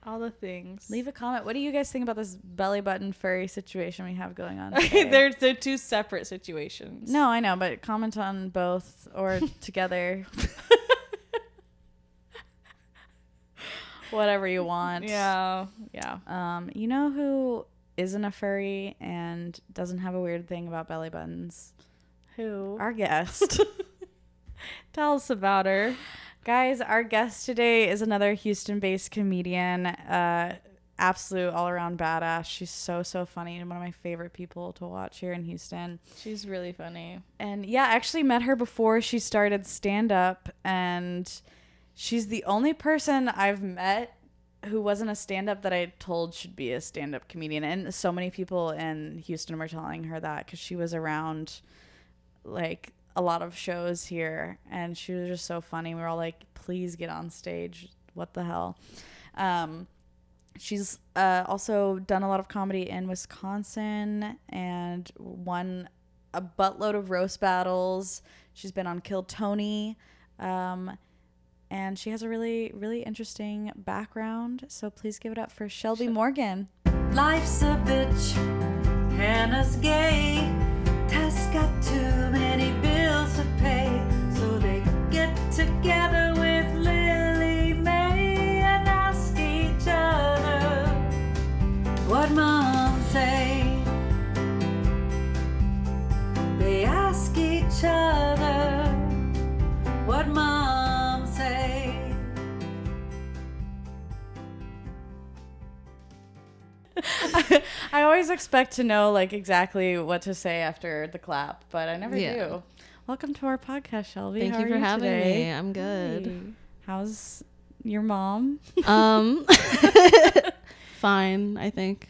All the things. Leave a comment. What do you guys think about this belly button furry situation we have going on today? They're two separate situations. No, I know, but comment on both or together. Whatever you want. Yeah. You know who isn't a furry and doesn't have a weird thing about belly buttons? Who? Our guest. Tell us about her. Guys, our guest today is another Houston-based comedian. Absolute all-around badass. She's so funny and one of my favorite people to watch here in Houston. She's really funny. And yeah, I actually met her before she started stand-up, and she's the only person I've met who wasn't a stand-up that I told should be a stand-up comedian. And so many people in Houston were telling her that because she was around like a lot of shows here, and she was just so funny. We were all like, please get on stage. What the hell? She's also done a lot of comedy in Wisconsin and won a buttload of roast battles. She's been on Kill Tony. And she has a really, really interesting background. So please give it up for Chelby Morgan. Life's a bitch, Hannah's gay. Tess got too many bills to pay, so they get together with Lily May and ask each other what mom say. They ask each other what mom say. I always expect to know like exactly what to say after the clap, but I never do. Welcome to our podcast, Shelby. Thank you for having me. I'm good. Hey. How's your mom? Fine, I think.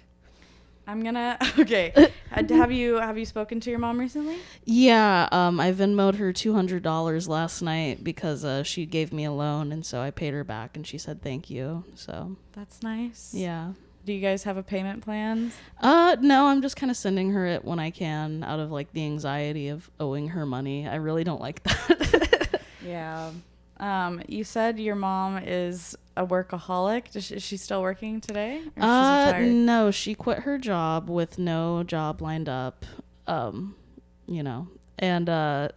Okay. Have you spoken to your mom recently? Yeah, I Venmo'd her $200 last night because she gave me a loan, and so I paid her back, and she said thank you. So that's nice. Yeah. Do you guys have a payment plan? No, I'm just kind of sending her it when I can out of like the anxiety of owing her money. I really don't like that. Yeah. You said your mom is a workaholic. Is she still working today? Or she's retired? No, she quit her job with no job lined up. And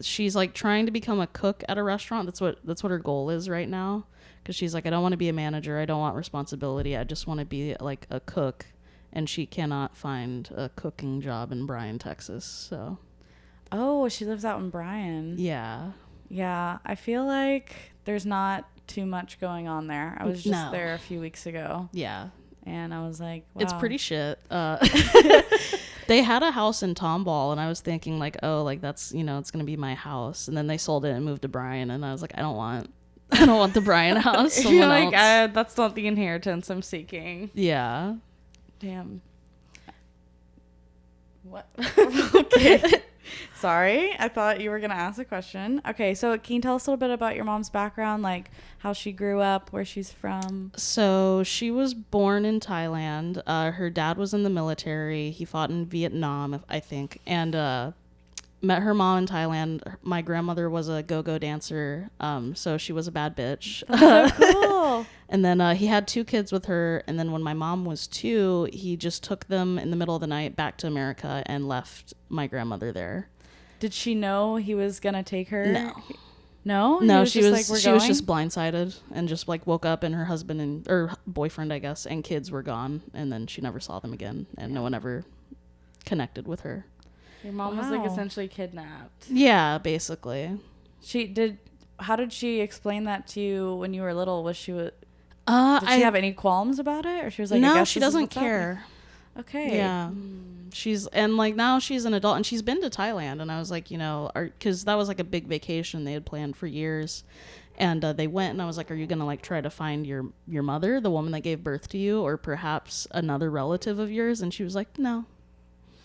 she's like trying to become a cook at a restaurant. That's what her goal is right now. Because she's like, I don't want to be a manager. I don't want responsibility. I just want to be like a cook. And she cannot find a cooking job in Bryan, Texas. So. Oh, she lives out in Bryan. Yeah. Yeah. I feel like there's not too much going on there. I was just there a few weeks ago. Yeah. And I was like, wow. It's pretty shit. They had a house in Tomball, and I was thinking like, oh, like that's, it's going to be my house. And then they sold it and moved to Bryan. And I was like, I don't want the Bryan house. You're like, that's not the inheritance I'm seeking. Yeah. Damn. What? Okay. Sorry. I thought you were going to ask a question. Okay. So can you tell us a little bit about your mom's background, like how she grew up, where she's from? So she was born in Thailand. Her dad was in the military. He fought in Vietnam, I think. And, met her mom in Thailand. My grandmother was a go-go dancer, so she was a bad bitch. That's so cool. And then he had 2 kids with her, and then when my mom was 2, he just took them in the middle of the night back to America and left my grandmother there. Did she know he was gonna take her? No, she was just blindsided and just like woke up and her husband or boyfriend, I guess, and kids were gone, and then she never saw them again, and no one ever connected with her. Your mom was like essentially kidnapped. Yeah, basically. How did she explain that to you when you were little? Did she have any qualms about it, or she was like, no, I guess she this is doesn't what's care. Happening? Okay. Yeah. Now she's an adult and she's been to Thailand, and I was like, because that was like a big vacation they had planned for years, and they went, and I was like, are you gonna like try to find your mother, the woman that gave birth to you, or perhaps another relative of yours? And she was like, no.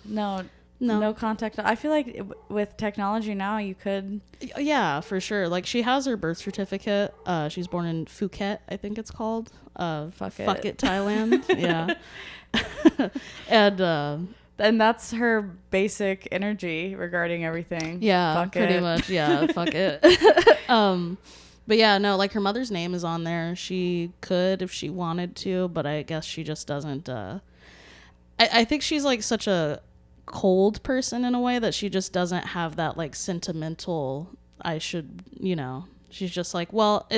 No contact. I feel like with technology now, you could. Yeah, for sure. Like, she has her birth certificate. She's born in Phuket, I think it's called. Fuck it, Thailand. Yeah. And that's her basic energy regarding everything. Yeah, fuck pretty it. much. Yeah, fuck it. But yeah, no, like, her mother's name is on there. She could if she wanted to, but I guess she just doesn't. I think she's like such a cold person in a way that she just doesn't have that like sentimental she's just like, well,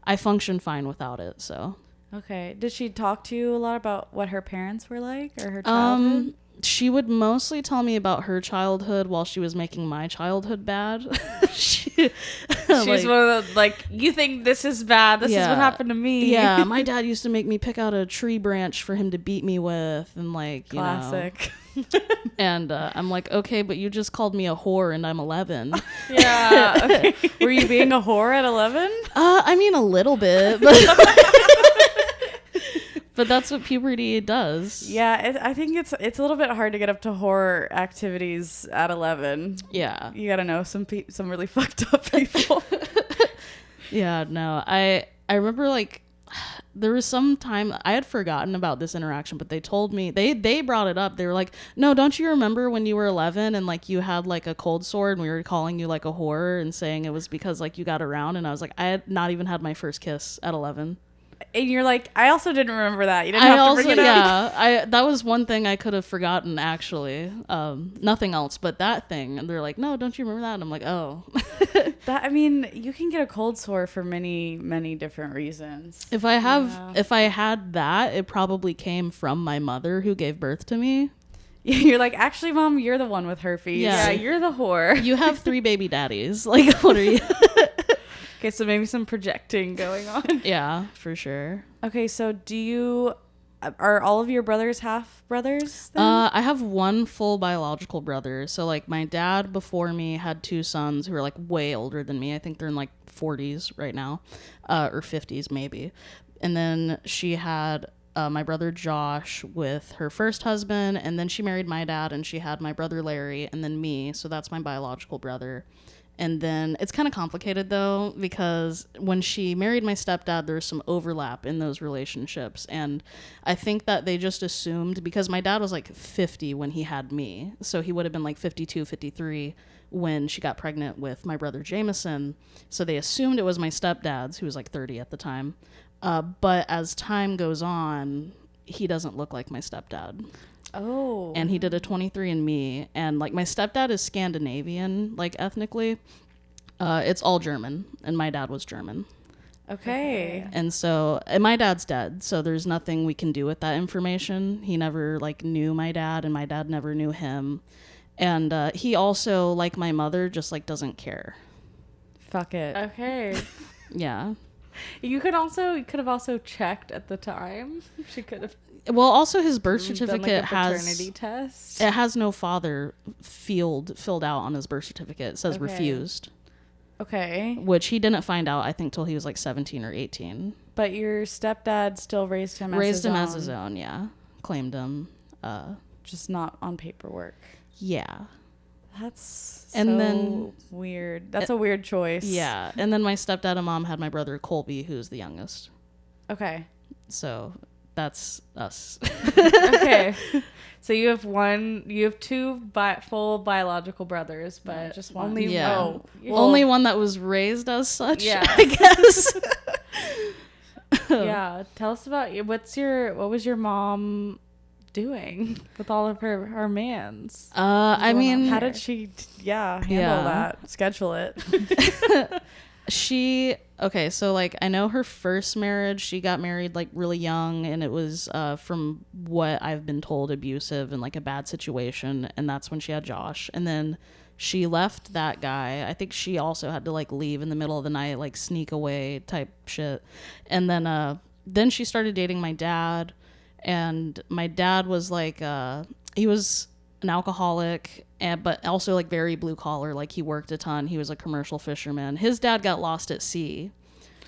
I function fine without it. So Okay. Did she talk to you a lot about what her parents were like or her childhood? She would mostly tell me about her childhood while she was making my childhood bad. She's one of the, like, you think this is bad. This is what happened to me. Yeah, my dad used to make me pick out a tree branch for him to beat me with, and like, Classic. And I'm like, okay, but you just called me a whore and I'm 11. Yeah. Okay. Were you being a whore at 11? I mean, a little bit, but but that's what puberty does. Yeah, I think it's a little bit hard to get up to horror activities at 11. Yeah. You gotta know some really fucked up people. Yeah, no, I remember, like, there was some time I had forgotten about this interaction, but they told me, they brought it up. They were like, no, don't you remember when you were 11 and like you had like a cold sore and we were calling you like a whore and saying it was because like you got around? And I was like, I had not even had my first kiss at 11. And you're like, I also didn't remember that. You didn't have to bring it up. Yeah, that was one thing I could have forgotten, actually. Nothing else but that thing. And they're like, no, don't you remember that? And I'm like, oh. I mean, you can get a cold sore for many, many different reasons. If I had that, it probably came from my mother who gave birth to me. You're like, actually, Mom, you're the one with herpes. Yeah, you're the whore. You have 3 baby daddies. Like, what are you? Okay, so maybe some projecting going on. Yeah, for sure. Okay, so are all of your brothers half brothers then? I have one full biological brother. So like my dad before me had 2 sons who are like way older than me. I think they're in like 40s right now, or 50s maybe. And then she had my brother Josh with her first husband, and then she married my dad, and she had my brother Larry, and then me. So that's my biological brother. And then it's kind of complicated, though, because when she married my stepdad, there was some overlap in those relationships. And I think that they just assumed, because my dad was like 50 when he had me. So he would have been like 52, 53 when she got pregnant with my brother Jameson. So they assumed it was my stepdad's, who was like 30 at the time. But as time goes on, he doesn't look like my stepdad. Oh. And he did a 23andMe, and like my stepdad is Scandinavian, like ethnically. It's all German, and my dad was German. Okay. And so, and my dad's dead, so there's nothing we can do with that information. He never like knew my dad, and my dad never knew him. And he also, like my mother, just like doesn't care. Fuck it. Okay. Yeah. You could have also checked at the time. She could have. Well, also his birth Done, certificate like, a paternity test. It has no father filled out on his birth certificate. It says refused. Okay. Which he didn't find out, I think, till he was like 17 or 18. But your stepdad still raised him as his own, yeah. Claimed him. Just not on paperwork. Yeah. That's then weird. That's a weird choice. Yeah. And then my stepdad and mom had my brother Colby, who's the youngest. Okay. So that's us. Okay. So you have 2 full biological brothers, but just one. Only only one that was raised as such, yeah. I guess. Yeah. Tell us about what was your mom doing with all of her mans? I mean, how did she handle that? Schedule it. So like I know her first marriage, she got married like really young, and it was from what I've been told abusive and like a bad situation, and that's when she had Josh. And then she left that guy. I think she also had to like leave in the middle of the night, like sneak away type shit. And then she started dating my dad, and my dad was like he was an alcoholic, but also like very blue collar. Like he worked a ton. He was a commercial fisherman. His dad got lost at sea,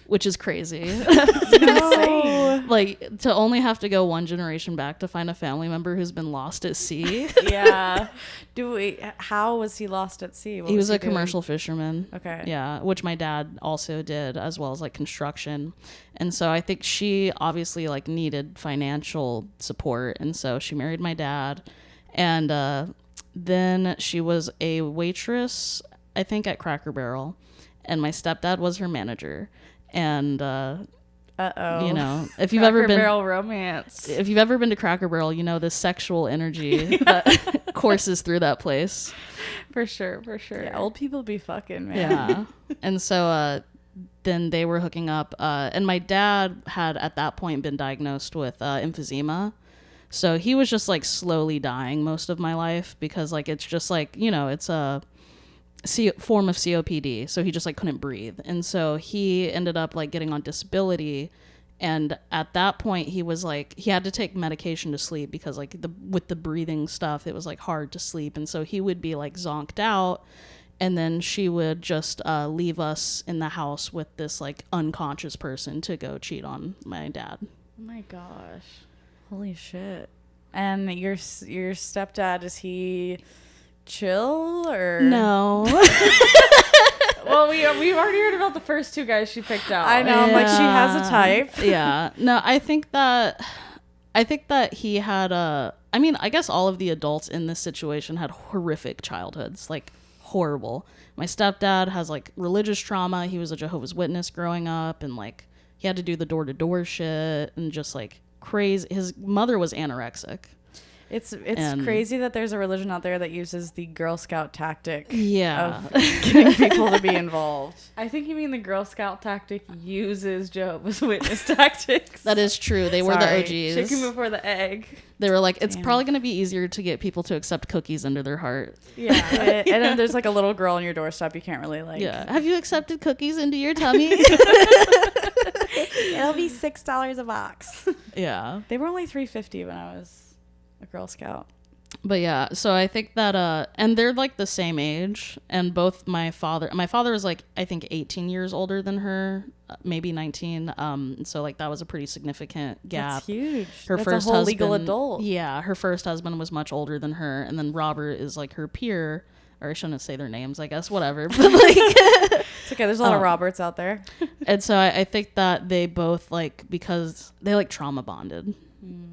which is crazy. Insane. Like, to only have to go one generation back to find a family member who's been lost at sea. Yeah. How was he lost at sea? What He was a doing? commercial fisherman. Okay. Yeah, which my dad also did, as well as like construction. And so I think she obviously like needed financial support, and so she married my dad. And then she was a waitress, I think, at Cracker Barrel, and my stepdad was her manager. And you know, if you've ever Cracker been Barrel romance. if you've ever been to Cracker Barrel, you know the sexual energy that courses through that place. For sure. Yeah, old people be fucking, man. Yeah. And so then they were hooking up, and my dad had at that point been diagnosed with emphysema. So he was just like slowly dying most of my life, because like it's just like, you know, it's a form of COPD. So he just like couldn't breathe. And so he ended up like getting on disability. And at that point he was like, he had to take medication to sleep, because like with the breathing stuff, it was like hard to sleep. And so he would be like zonked out. And then she would just leave us in the house with this like unconscious person to go cheat on my dad. Oh my gosh. Holy shit. And your stepdad, is he chill or No. Well, we've already heard about the first two guys she picked out. I know, I'm like, she has a type. Yeah. No, I think that he had I mean, I guess all of the adults in this situation had horrific childhoods, like horrible. My stepdad has like religious trauma. He was a Jehovah's Witness growing up, and like he had to do the door-to-door shit and just like crazy. His mother was anorexic. It's crazy that there's a religion out there that uses the Girl Scout tactic Yeah. of getting people to be involved. I think you mean the Girl Scout tactic uses Jehovah's Witness tactics. That is true. They were the Sorry. OGs. Chicken before the egg. They were like, it's Damn. probably going to be easier to get people to accept cookies under their heart. Yeah. And then there's like a little girl on your doorstep. You can't really like. Yeah. Have you accepted cookies into your tummy? It'll be $6 a box. Yeah. They were only $3.50 when I was a Girl Scout. But yeah, so I think that and they're like the same age, and both my father is like, I think 18 years older than her, maybe 19. So like that was a pretty significant gap. That's huge. Her That's first a whole husband, legal adult. Yeah, her first husband was much older than her, and then Robert is like her peer, or I shouldn't say their names, I guess, whatever. But like, It's okay. There's a lot of Roberts out there. and so I think that they both like, because they like trauma bonded.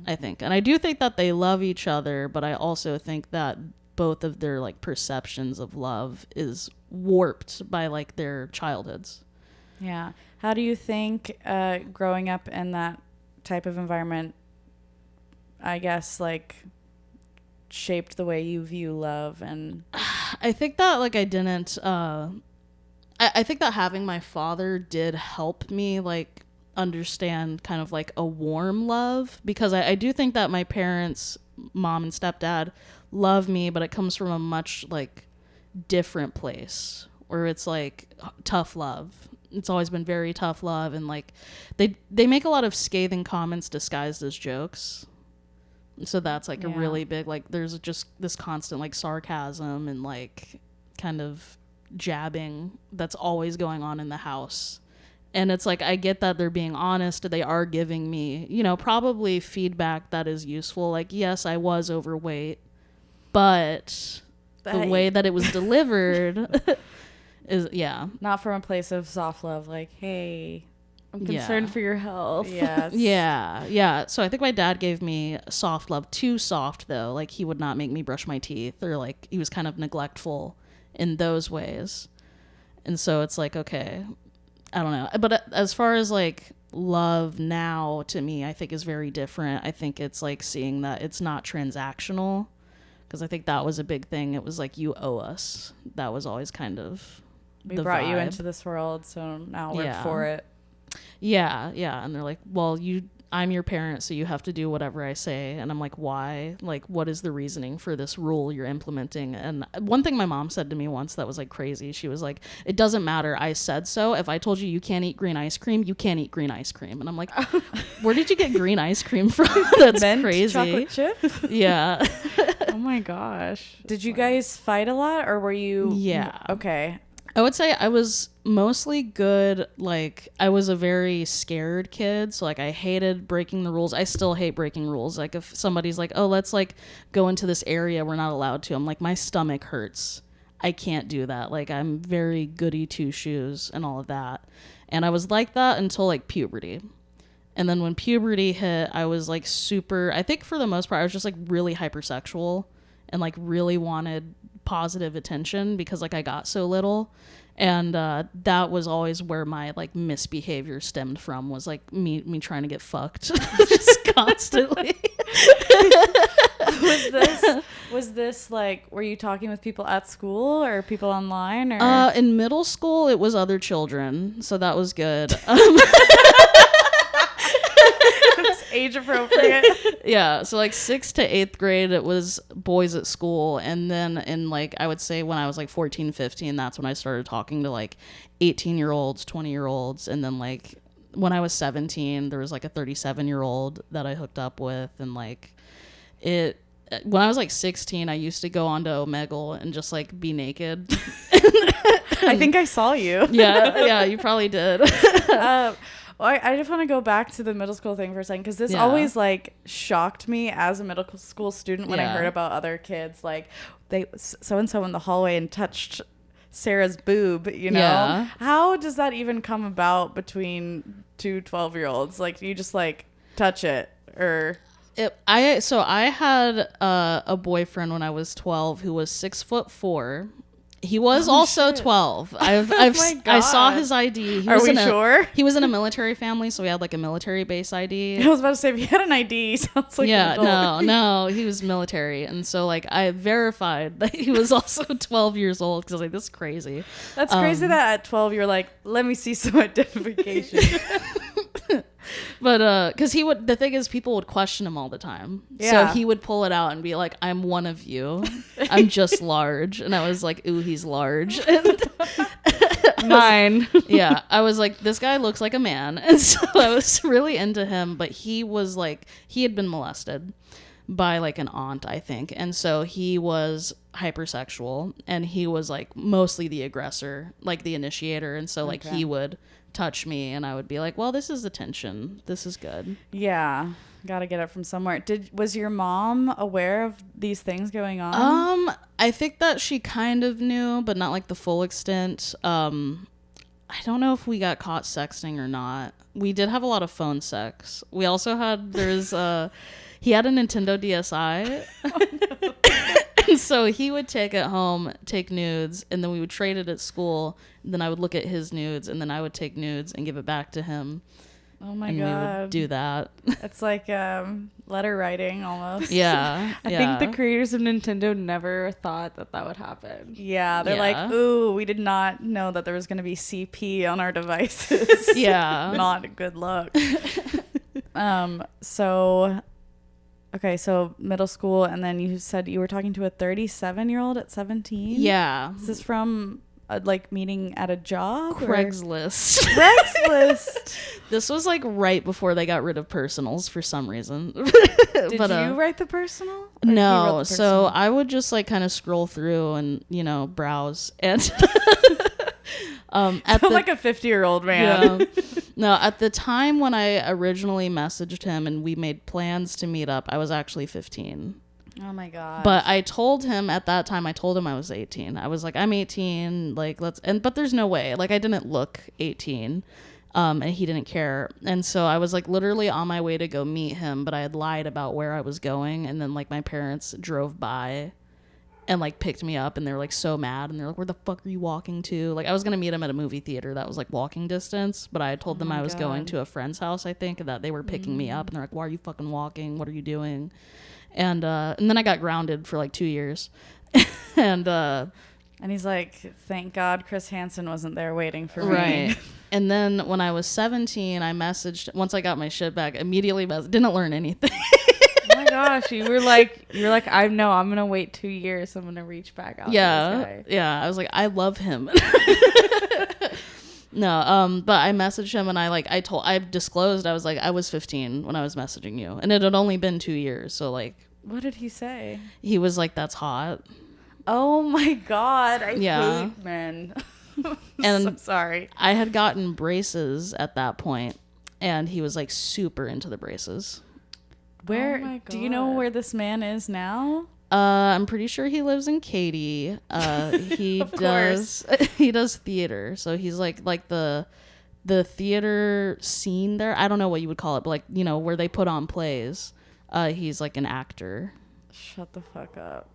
I think. And I do think that they love each other, but I also think that both of their like perceptions of love is warped by like their childhoods. Yeah. How do you think growing up in that type of environment, I guess, like shaped the way you view love? And I think that like I didn't I think that having my father did help me like understand kind of like a warm love, because I do think that my parents, mom and stepdad, love me, but it comes from a much like different place, where it's like tough love. It's always been very tough love, and like they make a lot of scathing comments disguised as jokes. So that's like a really big, like there's just this constant like sarcasm and like kind of jabbing that's always going on in the house. And it's like, I get that they're being honest. They are giving me, you know, probably feedback that is useful. Like, yes, I was overweight, but the way that it was delivered is, not from a place of soft love, like, hey, I'm concerned for your health. yes. Yeah. So I think my dad gave me soft love. Too soft, though. Like, he would not make me brush my teeth, or like he was kind of neglectful in those ways. And so it's like, okay, I don't know. But as far as like love now, to me, I think is very different. I think it's like seeing that it's not transactional, because I think that was a big thing. It was like, you owe us. That was always kind of We the brought you vibe. into this world, so now work Yeah. for it. Yeah. And they're like, well, I'm your parent, so you have to do whatever I say. And I'm like, why? Like, what is the reasoning for this rule you're implementing? And one thing my mom said to me once that was like crazy, she was like, it doesn't matter, I said so. If I told you you can't eat green ice cream, you can't eat green ice cream. And I'm like, where did you get green ice cream from? That's Mint crazy. chocolate chip? Oh my gosh. Did you guys fight a lot, or were you? Yeah. Okay. I would say I was mostly good. Like, I was a very scared kid. So, like, I hated breaking the rules. I still hate breaking rules. Like, if somebody's like, oh, let's, like, go into this area we're not allowed to, I'm like, my stomach hurts. I can't do that. Like, I'm very goody two-shoes and all of that. And I was like that until, like, puberty. And then when puberty hit, I was, like, super... I think for the most part, I was just, like, really hypersexual and, like, really wanted positive attention because, like, I got so little. And that was always where my, like, misbehavior stemmed from, was, like, me trying to get fucked just constantly. Was this like, were you talking with people at school or people online? Or In middle school, it was other children, so that was good. age appropriate? Yeah, so like 6th to 8th grade, it was boys at school, and then in, like, I would say when I was like 14, 15, that's when I started talking to like 18-year-olds, 20-year-olds, and then like when I was 17, there was like a 37-year-old that I hooked up with, and like it. When I was like 16, I used to go onto Omegle and just like be naked. I think I saw you. Yeah, you probably did. I just want to go back to the middle school thing for a second, because this always like shocked me as a middle school student when I heard about other kids, like they so and so in the hallway and touched Sarah's boob, you know. Yeah. How does that even come about between two 12-year-olds? Like, you just like touch it, or I had a boyfriend when I was 12 who was 6'4". He was also 12. I saw his ID. Are we sure? He was in a military family, so we had like a military base ID. I was about to say, if he had an ID, he sounds like an adult. No, he was military, and so like I verified that he was also 12 years old, because I was like, this is crazy. That's crazy that at 12 you're like, let me see some identification. But because the thing is, people would question him all the time. Yeah. So he would pull it out and be like, I'm one of you. I'm just large. And I was like, ooh, he's large. Mine. Yeah. I was like, this guy looks like a man. And so I was really into him. But he was like, he had been molested by like an aunt, I think. And so he was hypersexual, and he was like mostly the aggressor, like the initiator. And so like he would touch me, and I would be like, well, this is attention, this is good. Yeah, gotta get it from somewhere. Was your mom aware of these things going on? I think that she kind of knew, but not like the full extent. I don't know if we got caught sexting or not. We did have a lot of phone sex. We also had he had a Nintendo DSi. Oh, no. And so he would take it home, take nudes, and then we would trade it at school. And then I would look at his nudes, and then I would take nudes and give it back to him. Oh my God. God. We would do that. It's like letter writing almost. Yeah. I think the creators of Nintendo never thought that would happen. Yeah. They're like, ooh, we did not know that there was going to be CP on our devices. Yeah. Not a good look. Okay, so middle school, and then you said you were talking to a 37-year-old at 17? Yeah. Is this from like meeting at a job? Craigslist. Craigslist. This was like right before they got rid of personals for some reason. Did you write the personal? No. So I would just like kind of scroll through and, you know, browse. And like a 50-year-old man. Yeah. No, at the time when I originally messaged him and we made plans to meet up, I was actually 15. Oh my God. But I told him at that time, I was 18. I was like, I'm 18. Like, but there's no way. Like, I didn't look 18. And he didn't care. And so I was like literally on my way to go meet him, but I had lied about where I was going. And then like my parents drove by and like picked me up, and they were like so mad, and they're like, where the fuck are you walking to? Like, I was gonna meet him at a movie theater that was like walking distance, but I had told them I was going to a friend's house, I think, and that they were picking me up, and they're like, why are you fucking walking? What are you doing? And then I got grounded for like 2 years. And he's like, thank God Chris Hansen wasn't there waiting for me. Right. And then when I was 17, I messaged, once I got my shit back, immediately didn't learn anything. Oh my gosh, you're like, I'm gonna wait 2 years. I'm gonna reach back out. To this guy. Yeah. I was like, I love him. No, but I messaged him, and I disclosed, I was like, I was 15 when I was messaging you, and it had only been 2 years. So like, what did he say? He was like, that's hot. Oh my God, I hate men. And so sorry. I had gotten braces at that point, and he was like super into the braces. Where Oh my do you know God. where this man is now? I'm pretty sure he lives in Katy. He Of does he does theater, so he's like the theater scene there. I don't know what you would call it, but like, you know, where they put on plays. He's like an actor. Shut the fuck up.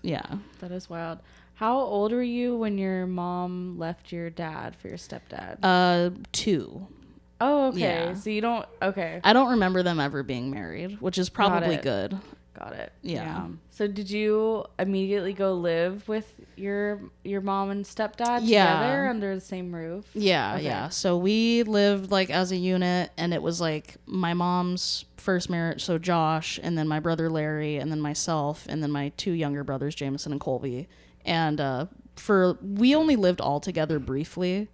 Yeah. That is wild. How old were you when your mom left your dad for your stepdad? 2. Oh, okay. yeah. So you don't. Okay, I don't remember them ever being married, which is probably it. good. got it. Yeah. So did you immediately go live with your mom and stepdad Yeah. together under the same roof? Yeah, Okay. yeah. So we lived like as a unit, and it was like my mom's first marriage, so Josh, and then my brother Larry, and then myself, and then my 2 younger brothers, Jameson and Colby. And we only lived all together briefly.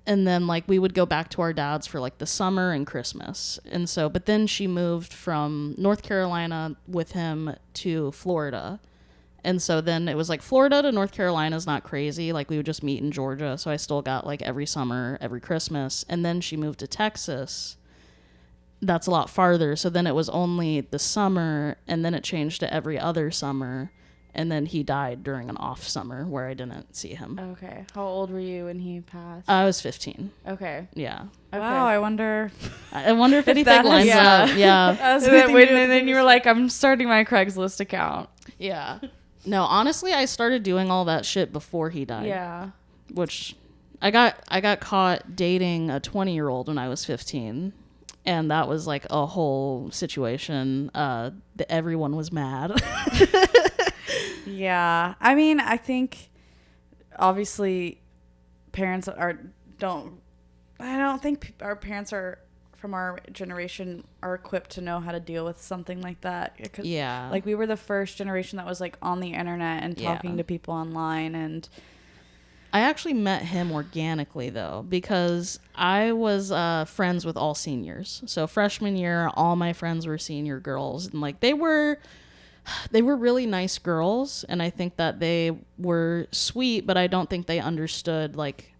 And then like we would go back to our dad's for like the summer and Christmas. And so, but then she moved from North Carolina with him to Florida. And so then it was like Florida to North Carolina is not crazy. Like we would just meet in Georgia. So I still got like every summer, every Christmas. And then she moved to Texas. That's a lot farther. So then it was only the summer, and then it changed to every other summer. And then he died during an off summer where I didn't see him. Okay. How old were you when he passed? I was 15. Okay. Yeah. Okay. Wow, I wonder. I wonder if anything that lines has- up. Yeah. And then you were like, I'm starting my Craigslist account. Yeah. No, honestly, I started doing all that shit before he died. Yeah. Which I got caught dating a 20-year-old when I was 15. And that was like a whole situation. Everyone was mad. Yeah. I mean, I think obviously parents don't think our parents are from our generation are equipped to know how to deal with something like that. Yeah. Like we were the first generation that was like on the internet and talking Yeah. to people online, and I actually met him organically, though, because I was friends with all seniors. So freshman year, all my friends were senior girls. And, like, they were really nice girls. And I think that they were sweet, but I don't think they understood, like,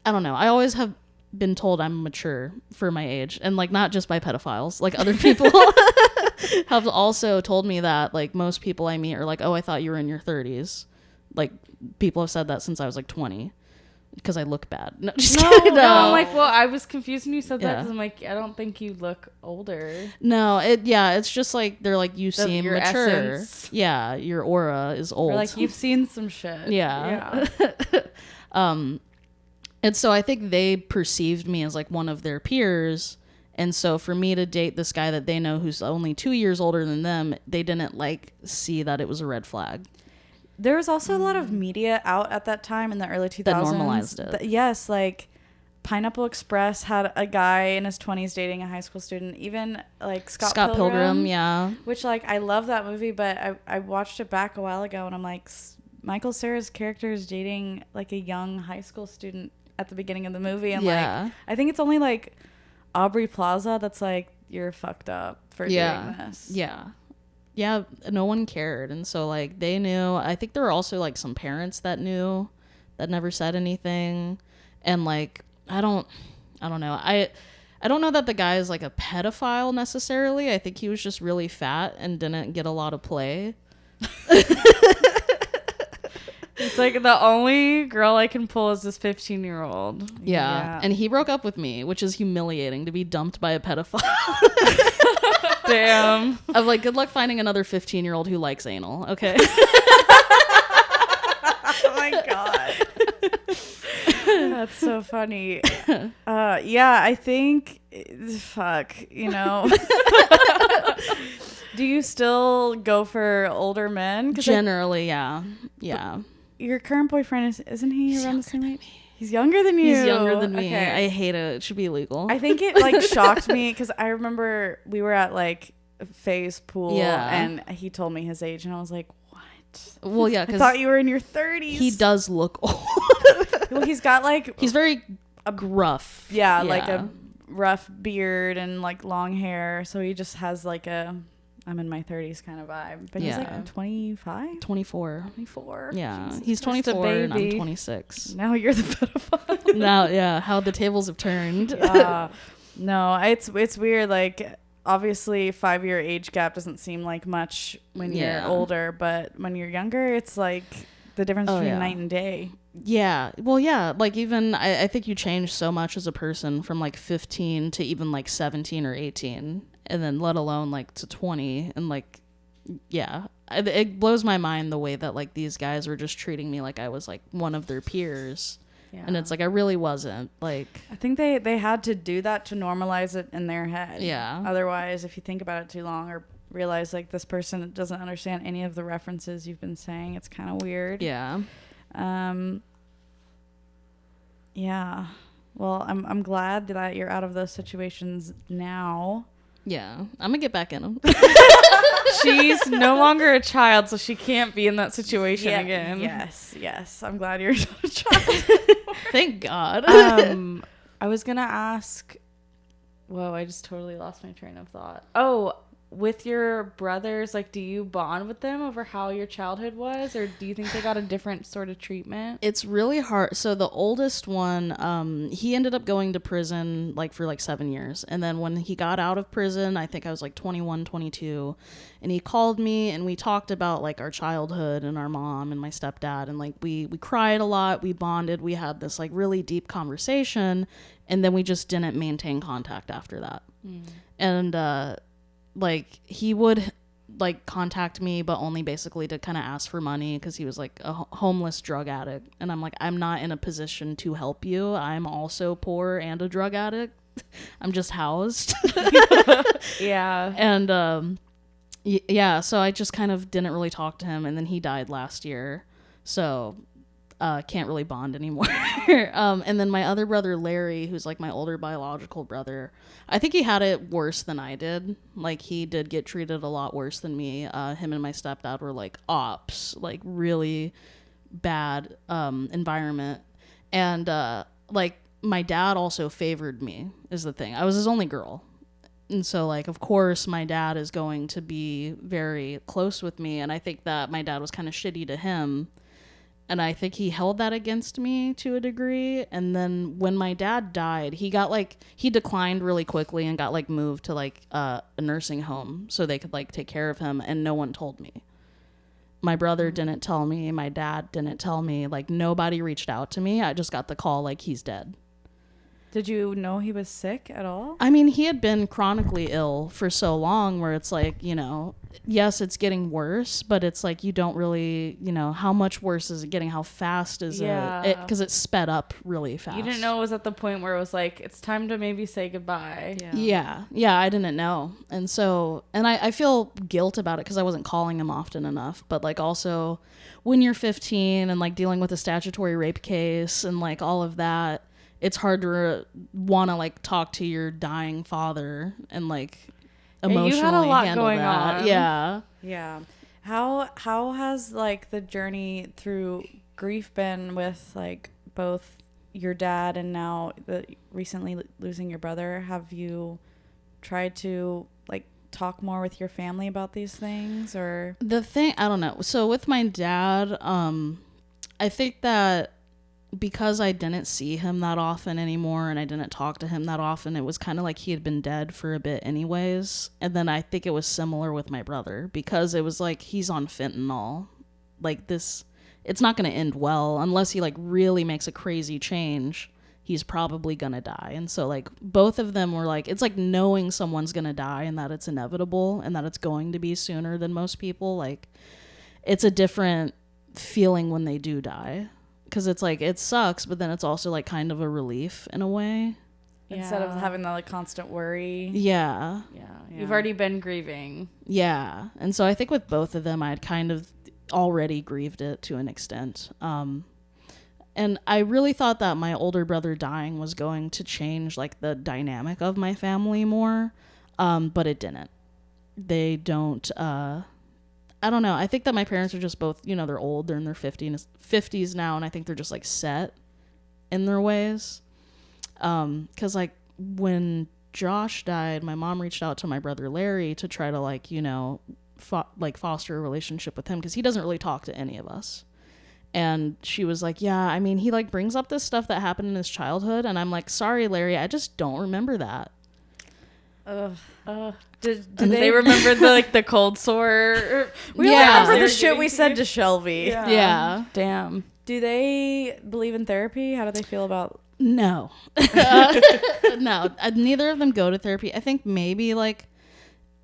I don't know. I always have been told I'm mature for my age. And, like, not just by pedophiles. Like, other people have also told me that, like, most people I meet are like, oh, I thought you were in your 30s. Like, people have said that since I was like 20 because I look bad. No, just kidding. No, I'm like, well, I was confused when you said that Yeah. because I'm like, I don't think you look older. No, it's just like they're like, you seem your mature. essence. Yeah, your aura is old. or like you've seen some shit. Yeah. And so I think they perceived me as like one of their peers. And so for me to date this guy that they know who's only 2 years older than them, they didn't like see that it was a red flag. There was also a lot of media out at that time in the early 2000s That normalized it. Yes, like Pineapple Express had a guy in his 20s dating a high school student. Even like Scott Pilgrim, yeah. which like I love that movie, but I watched it back a while ago and I'm like, Michael Cera's character is dating like a young high school student at the beginning of the movie, and Yeah. like I think it's only like Aubrey Plaza that's like, you're fucked up for doing this. Yeah, no one cared. And so like they knew. I think there were also like some parents that knew that never said anything. And like I don't know. I don't know that the guy is like a pedophile necessarily. I think he was just really fat and didn't get a lot of play. It's like the only girl I can pull is this 15-year-old. Yeah. And he broke up with me, which is humiliating to be dumped by a pedophile. Damn. I'm like, good luck finding another 15-year-old who likes anal. Okay. Oh my god. That's so funny. Yeah, I think fuck, you know. Do you still go for older men? 'Cause Generally, yeah. Yeah. your current boyfriend isn't he around the same age? He's younger than you. He's younger than me. Okay. I hate it. It should be illegal. I think it like shocked me because I remember we were at like Faye's pool, Yeah. and he told me his age, and I was like, "What? Well, yeah, I because thought you were in your 30s." he does look old. Well, he's got like He's very gruff. like a rough beard and like long hair, so he just has like a I'm in my 30s kind of vibe. But Yeah. he's like 25? 24. 24. Yeah, Jesus he's Christ, a 24 and I'm baby. 26. Now you're the pedophile. Now, yeah, how the tables have turned. Yeah. No, it's weird. Like, obviously, 5-year age gap doesn't seem like much when you're older, but when you're younger, it's like the difference between night and day. Yeah. Well, yeah. Like, even I think you change so much as a person from like 15 to even like 17 or 18, and then let alone like to 20. And like, yeah, it blows my mind the way that like these guys were just treating me like I was like one of their peers. Yeah. And it's like I really wasn't. Like, I think they had to do that to normalize it in their head. Yeah. Otherwise, if you think about it too long or realize like this person doesn't understand any of the references you've been saying, it's kind of weird. Yeah. Yeah. Well, I'm glad that you're out of those situations now. Yeah. I'm gonna get back in them. She's no longer a child, so she can't be in that situation again. Yes. I'm glad you're not a child. Thank God. I was gonna ask. Whoa, I just totally lost my train of thought. Oh, with your brothers, like, do you bond with them over how your childhood was, or do you think they got a different sort of treatment? It's really hard. So the oldest one, he ended up going to prison like for like 7 years. And then when he got out of prison, I think I was like 21, 22, and he called me and we talked about like our childhood and our mom and my stepdad. And like, we cried a lot. We bonded. We had this like really deep conversation, and then we just didn't maintain contact after that. And, like, he would like contact me, but only basically to kind of ask for money, because he was like a homeless drug addict, and I'm like, I'm not in a position to help you. I'm also poor and a drug addict. I'm just housed. Yeah. And yeah, so I just kind of didn't really talk to him, and then he died last year, so can't really bond anymore. And then my other brother Larry, who's like my older biological brother, I think he had it worse than I did. Like, he did get treated a lot worse than me. Him and my stepdad were like ops, like really bad environment. And like, my dad also favored me, is the thing. I was his only girl. And so, like, of course, my dad is going to be very close with me. And I think that my dad was kind of shitty to him. And I think he held that against me to a degree. And then when my dad died, he declined really quickly and got like moved to like a nursing home so they could like take care of him. And no one told me. My brother didn't tell me. My dad didn't tell me. Like, nobody reached out to me. I just got the call like, he's dead. Did you know he was sick at all? I mean, he had been chronically ill for so long where it's like, you know, yes, it's getting worse, but it's like, you don't really, you know, how much worse is it getting? How fast is it? Because it sped up really fast. You didn't know it was at the point where it was like, it's time to maybe say goodbye. Yeah, I didn't know. And so, and I feel guilt about it because I wasn't calling him often enough. But like, also, when you're 15 and like dealing with a statutory rape case and like all of that, it's hard to want to like talk to your dying father and like emotionally you had a lot handle going that. on. Yeah. How has like the journey through grief been with like both your dad and now recently losing your brother? Have you tried to like talk more with your family about these things? Or the thing, I don't know. So with my dad, I think that because I didn't see him that often anymore and I didn't talk to him that often, it was kind of like he had been dead for a bit anyways. And then I think it was similar with my brother because it was like, he's on fentanyl. Like, this, it's not going to end well unless he like really makes a crazy change. He's probably going to die. And so like both of them were like, it's like knowing someone's going to die and that it's inevitable and that it's going to be sooner than most people. Like, it's a different feeling when they do die. Because it's like, it sucks, but then it's also like kind of a relief in a way. Instead of having the like constant worry. Yeah. You've already been grieving. Yeah. And so I think with both of them, I'd kind of already grieved it to an extent. And I really thought that my older brother dying was going to change like the dynamic of my family more. But it didn't. They don't, I don't know. I think that my parents are just both, you know, they're old. They're in their 50s now. And I think they're just like set in their ways. Because like when Josh died, my mom reached out to my brother Larry to try to like, you know, foster a relationship with him because he doesn't really talk to any of us. And she was like, yeah, I mean, he like brings up this stuff that happened in his childhood. And I'm like, sorry, Larry, I just don't remember that. Did they remember the cold sore? We all remember the shit we said to Shelby. Yeah. Damn. Do they believe in therapy? How do they feel about? No. No. Neither of them go to therapy. I think maybe like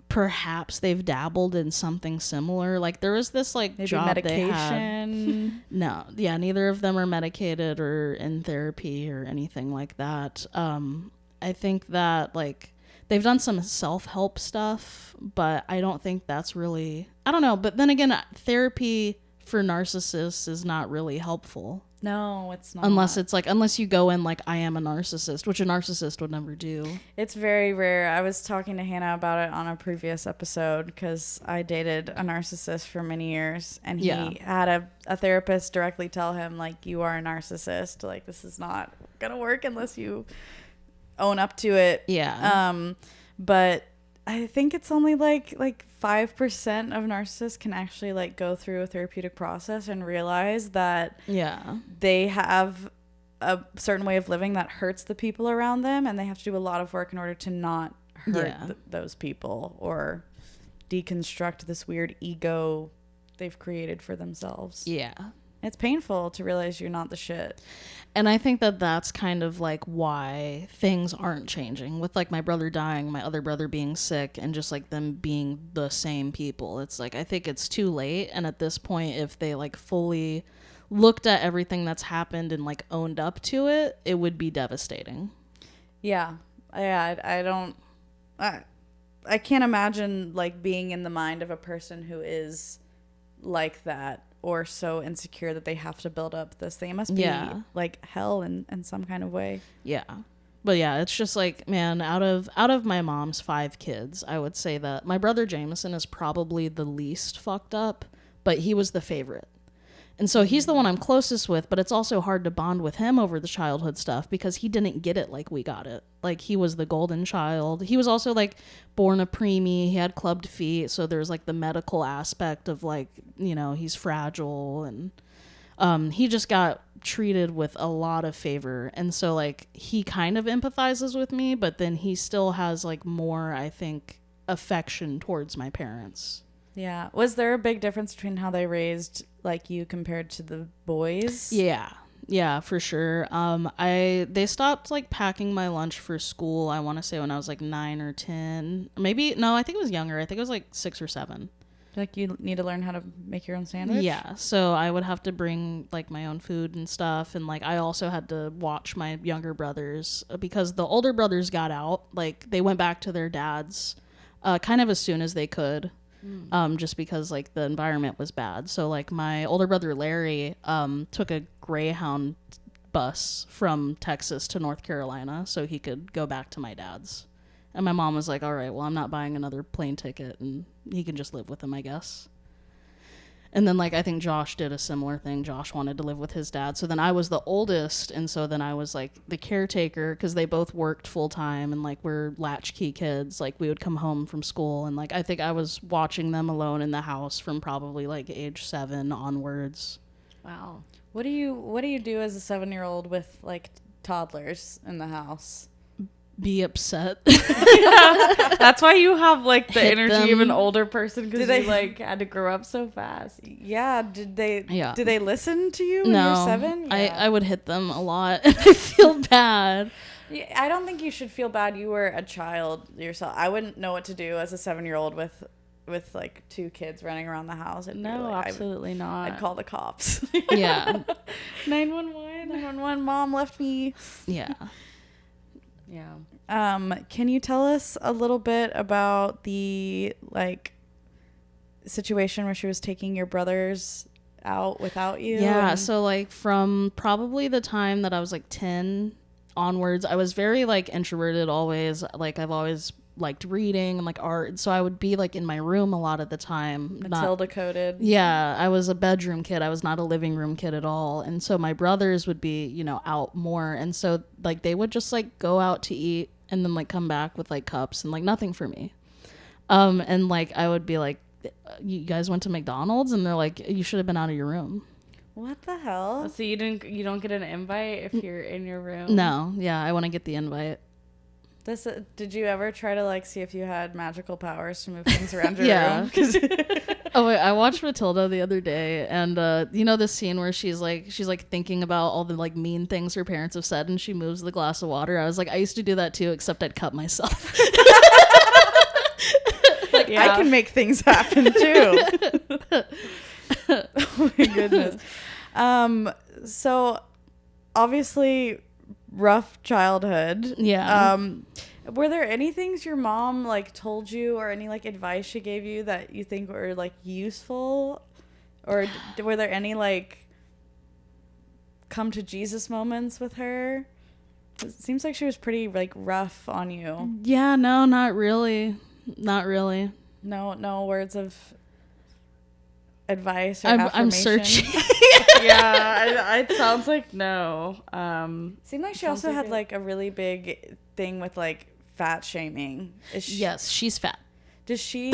perhaps they've dabbled in something similar. Like there was this like Maybe job medication. they had. No. Yeah. Neither of them are medicated or in therapy or anything like that. I think that like they've done some self-help stuff, but I don't think that's really, I don't know. But then again, therapy for narcissists is not really helpful. No, it's not. Unless you go in like, I am a narcissist, which a narcissist would never do. It's very rare. I was talking to Hannah about it on a previous episode because I dated a narcissist for many years, and he had a therapist directly tell him, like, you are a narcissist. Like, this is not going to work unless you own up to it. Yeah. But I think it's only like 5% of narcissists can actually like go through a therapeutic process and realize that they have a certain way of living that hurts the people around them, and they have to do a lot of work in order to not hurt those people or deconstruct this weird ego they've created for themselves. Yeah. It's painful to realize you're not the shit. And I think that that's kind of like why things aren't changing with like my brother dying, my other brother being sick, and just like them being the same people. It's like, I think it's too late. And at this point, if they like fully looked at everything that's happened and like owned up to it, it would be devastating. Yeah. I can't imagine like being in the mind of a person who is like that, or so insecure that they have to build up this thing. It must be like hell in some kind of way. Yeah. But yeah, it's just like, man, out of my mom's 5 kids, I would say that my brother Jameson is probably the least fucked up, but he was the favorite. And so he's the one I'm closest with, but it's also hard to bond with him over the childhood stuff because he didn't get it like we got it. Like, he was the golden child. He was also, like, born a preemie. He had clubbed feet, so there's, like, the medical aspect of, like, you know, he's fragile. And he just got treated with a lot of favor. And so, like, he kind of empathizes with me, but then he still has, like, more, I think, affection towards my parents. Yeah. Was there a big difference between how they raised like you compared to the boys? Yeah, for sure. They stopped like packing my lunch for school, I want to say when I was like 9 or 10. Maybe, no, I think it was younger. I think it was like 6 or 7. Like, you need to learn how to make your own sandwich? Yeah, so I would have to bring like my own food and stuff, and like I also had to watch my younger brothers because the older brothers got out. Like, they went back to their dads kind of as soon as they could. Just because like the environment was bad. So like my older brother Larry took a Greyhound bus from Texas to North Carolina so he could go back to my dad's. And my mom was like, all right, well, I'm not buying another plane ticket, and he can just live with him, I guess. And then like I think Josh did a similar thing. Josh wanted to live with his dad. So then I was the oldest, and so then I was like the caretaker because they both worked full time, and like we're latchkey kids. Like, we would come home from school, and like I think I was watching them alone in the house from probably like age 7 onwards. Wow. What do you do as a 7-year-old with like toddlers in the house? Be upset. That's why you have like the Hit energy them. of an older person, because you like had to grow up so fast. Yeah. Did they listen to you when No, you were 7? Yeah. I would hit them a lot. I feel bad. Yeah, I don't think you should feel bad. You were a child yourself. I wouldn't know what to do as a 7-year-old with like 2 kids running around the house. No, absolutely not. I'd call the cops. Yeah. 911. Mom left me. Yeah. Yeah. Can you tell us a little bit about the like situation where she was taking your brothers out without you? Yeah. So like from probably the time that I was like 10 onwards, I was very like introverted always. Like, I've always liked reading and like art, so I would be like in my room a lot of the time. Matilda coded. Yeah, I was a bedroom kid. I was not a living room kid at all. And so my brothers would be, you know, out more, and so like they would just like go out to eat and then like come back with like cups and like nothing for me. And like I would be like, you guys went to McDonald's? And they're like, you should have been out of your room. What the hell? So you don't get an invite if you're in your room? No, yeah, I want to get the invite. This did you ever try to like see if you had magical powers to move things around your Yeah. room? Oh wait, I watched Matilda the other day, and you know the scene where she's like thinking about all the like mean things her parents have said, and she moves the glass of water. I was like, I used to do that too, except I'd cut myself. Like I can make things happen too. Oh my goodness. So obviously rough childhood. Yeah. Were there any things your mom like told you or any like advice she gave you that you think were like useful, or were there any like come to Jesus moments with her? It seems like she was pretty like rough on you. Yeah, no, not really. Not really. No words of advice or I'm affirmation? searching. Yeah, it sounds like no. Seemed like she also had like a really big thing with like fat shaming. Yes, she's fat. Does she?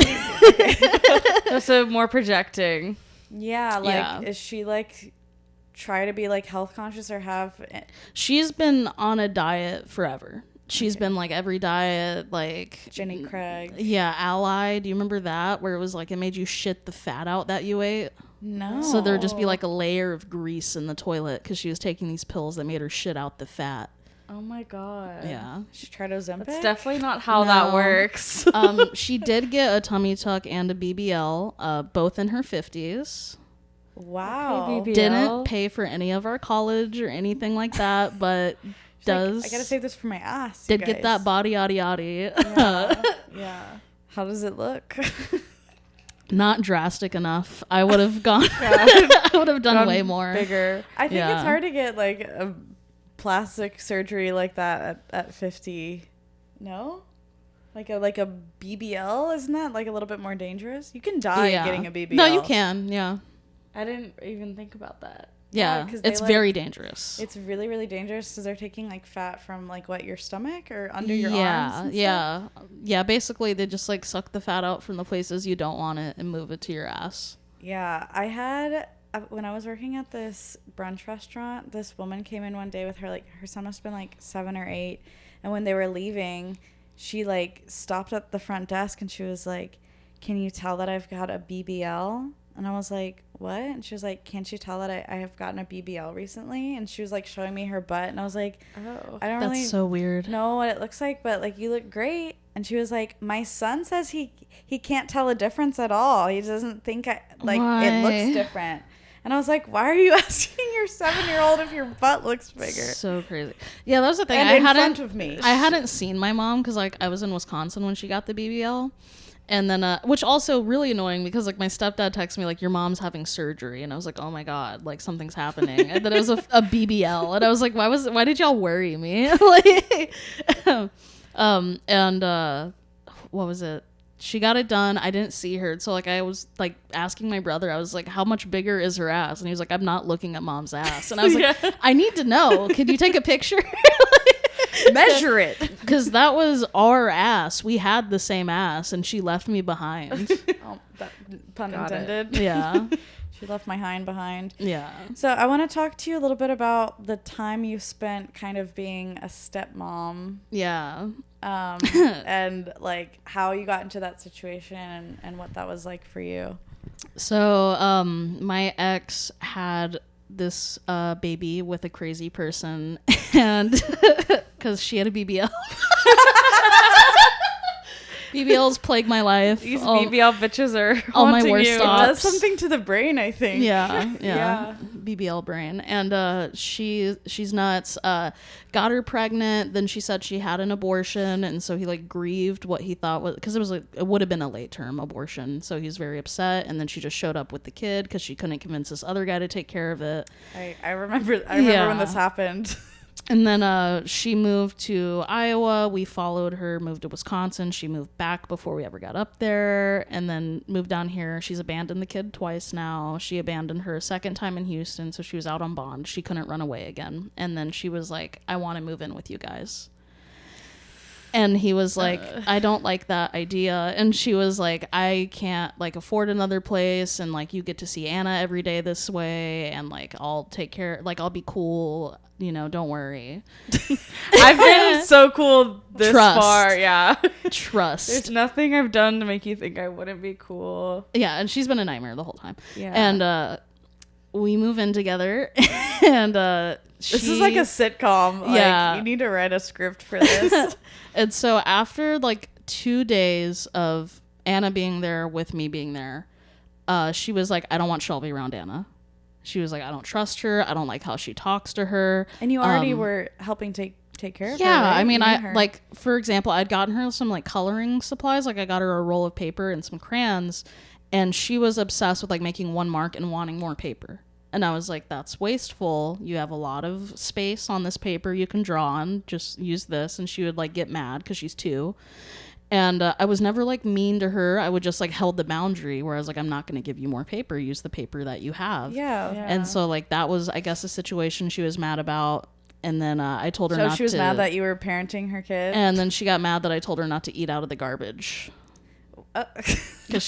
So more projecting. Yeah, like Yeah. is she like try to be like health conscious or have? She's been on a diet forever. She's been like every diet, like Jenny Craig. Yeah, Ally. Do you remember that where it was like it made you shit the fat out that you ate? No. So there'd just be like a layer of grease in the toilet because she was taking these pills that made her shit out the fat. Oh my god. Yeah. She tried Ozempic. It's definitely not how No. that works. She did get a tummy tuck and a BBL, both in her 50s. Wow. Okay, BBL. Didn't pay for any of our college or anything like that, but does. I gotta save this for my ass. Did get that body yaddy yaddy. Yeah. How does it look? Not drastic enough. I would have gone. I would have done way more. Bigger. I think Yeah. it's hard to get like a plastic surgery like that at 50. No? Like a BBL, isn't that like a little bit more dangerous? You can die getting a BBL. No, you can. Yeah. I didn't even think about that. Yeah, Yeah. 'cause they, It's like- very dangerous. It's really, really dangerous because they're taking like fat from like what, your stomach or under your yeah, arms. And yeah, yeah. Basically, they just like suck the fat out from the places you don't want it and move it to your ass. Yeah, I had when I was working at this brunch restaurant, this woman came in one day with her son must have been like 7 or 8, and when they were leaving, she like stopped at the front desk and she was like, "Can you tell that I've got a BBL?" And I was like, "What?" And she was like, "Can't you tell that I have gotten a BBL recently?" And she was like showing me her butt, and I was like, Oh. "I don't That's really so weird. know what it looks like, but like you look great." And she was like, "My son says he can't tell a difference at all. He doesn't think it Why? looks different." And I was like, "Why are you asking your 7-year-old if your butt looks bigger?" So crazy. Yeah, that was the thing. And I in hadn't, front of me. I hadn't seen my mom because like I was in Wisconsin when she got the BBL. And then, which also really annoying because like my stepdad texted me like, your mom's having surgery, and I was like, oh my god, like something's happening. And then it was a BBL, and I was like, why did y'all worry me? Like, what was it? She got it done. I didn't see her, so like I was like asking my brother. I was like, how much bigger is her ass? And he was like, I'm not looking at mom's ass. And I was like, I need to know. Can you take a picture? Measure it. Because that was our ass. We had the same ass, and she left me behind. Oh, that pun Got it. intended. Yeah. She left my hind behind. Yeah. So I want to talk to you a little bit about the time you spent kind of being a stepmom, Yeah. and like how you got into that situation and what that was like for you. So, my ex had this baby with a crazy person, and because she had a BBL. BBLs plague my life. These BBL bitches are all my haunting worst you. thoughts. It does something to the brain, I think. Yeah. Yeah. BBL brain. And she's nuts. Got her pregnant. Then she said she had an abortion, and so he like grieved what he thought was, because it would have been a late term abortion. So he's very upset. And then she just showed up with the kid because she couldn't convince this other guy to take care of it. I remember when this happened. And then she moved to Iowa. We followed her, moved to Wisconsin. She moved back before we ever got up there, and then moved down here. She's abandoned the kid twice now. She abandoned her a second time in Houston, so she was out on bond. She couldn't run away again. And then she was like, I want to move in with you guys. And he was like, I don't like that idea. And she was like, I can't like afford another place. And like, you get to see Anna every day this way. And like, I'll take care, like, I'll be cool. You know, don't worry. I've been so cool this Trust. far. Yeah. Trust. There's nothing I've done to make you think I wouldn't be cool. Yeah. And she's been a nightmare the whole time. Yeah. And we move in together. And This is like a sitcom. Like, Yeah. you need to write a script for this. And so after like 2 days of Anna being there with me being there, she was like, I don't want Shelby around Anna. She was like, I don't trust her. I don't like how she talks to her. And you already were helping take care of her. Yeah, right? I mean, You I and her. like, for example, I'd gotten her some like coloring supplies. Like I got her a roll of paper and some crayons, and she was obsessed with like making one mark and wanting more paper. And I was like, that's wasteful. You have a lot of space on this paper you can draw on. Just use this. And she would like get mad because she's 2. And I was never like mean to her. I would just like held the boundary where I was like, I'm not going to give you more paper. Use the paper that you have. Yeah. And so like that was, I guess, a situation she was mad about. And then I told her So not she was to. mad that you were parenting her kid. And then she got mad that I told her not to eat out of the garbage. Because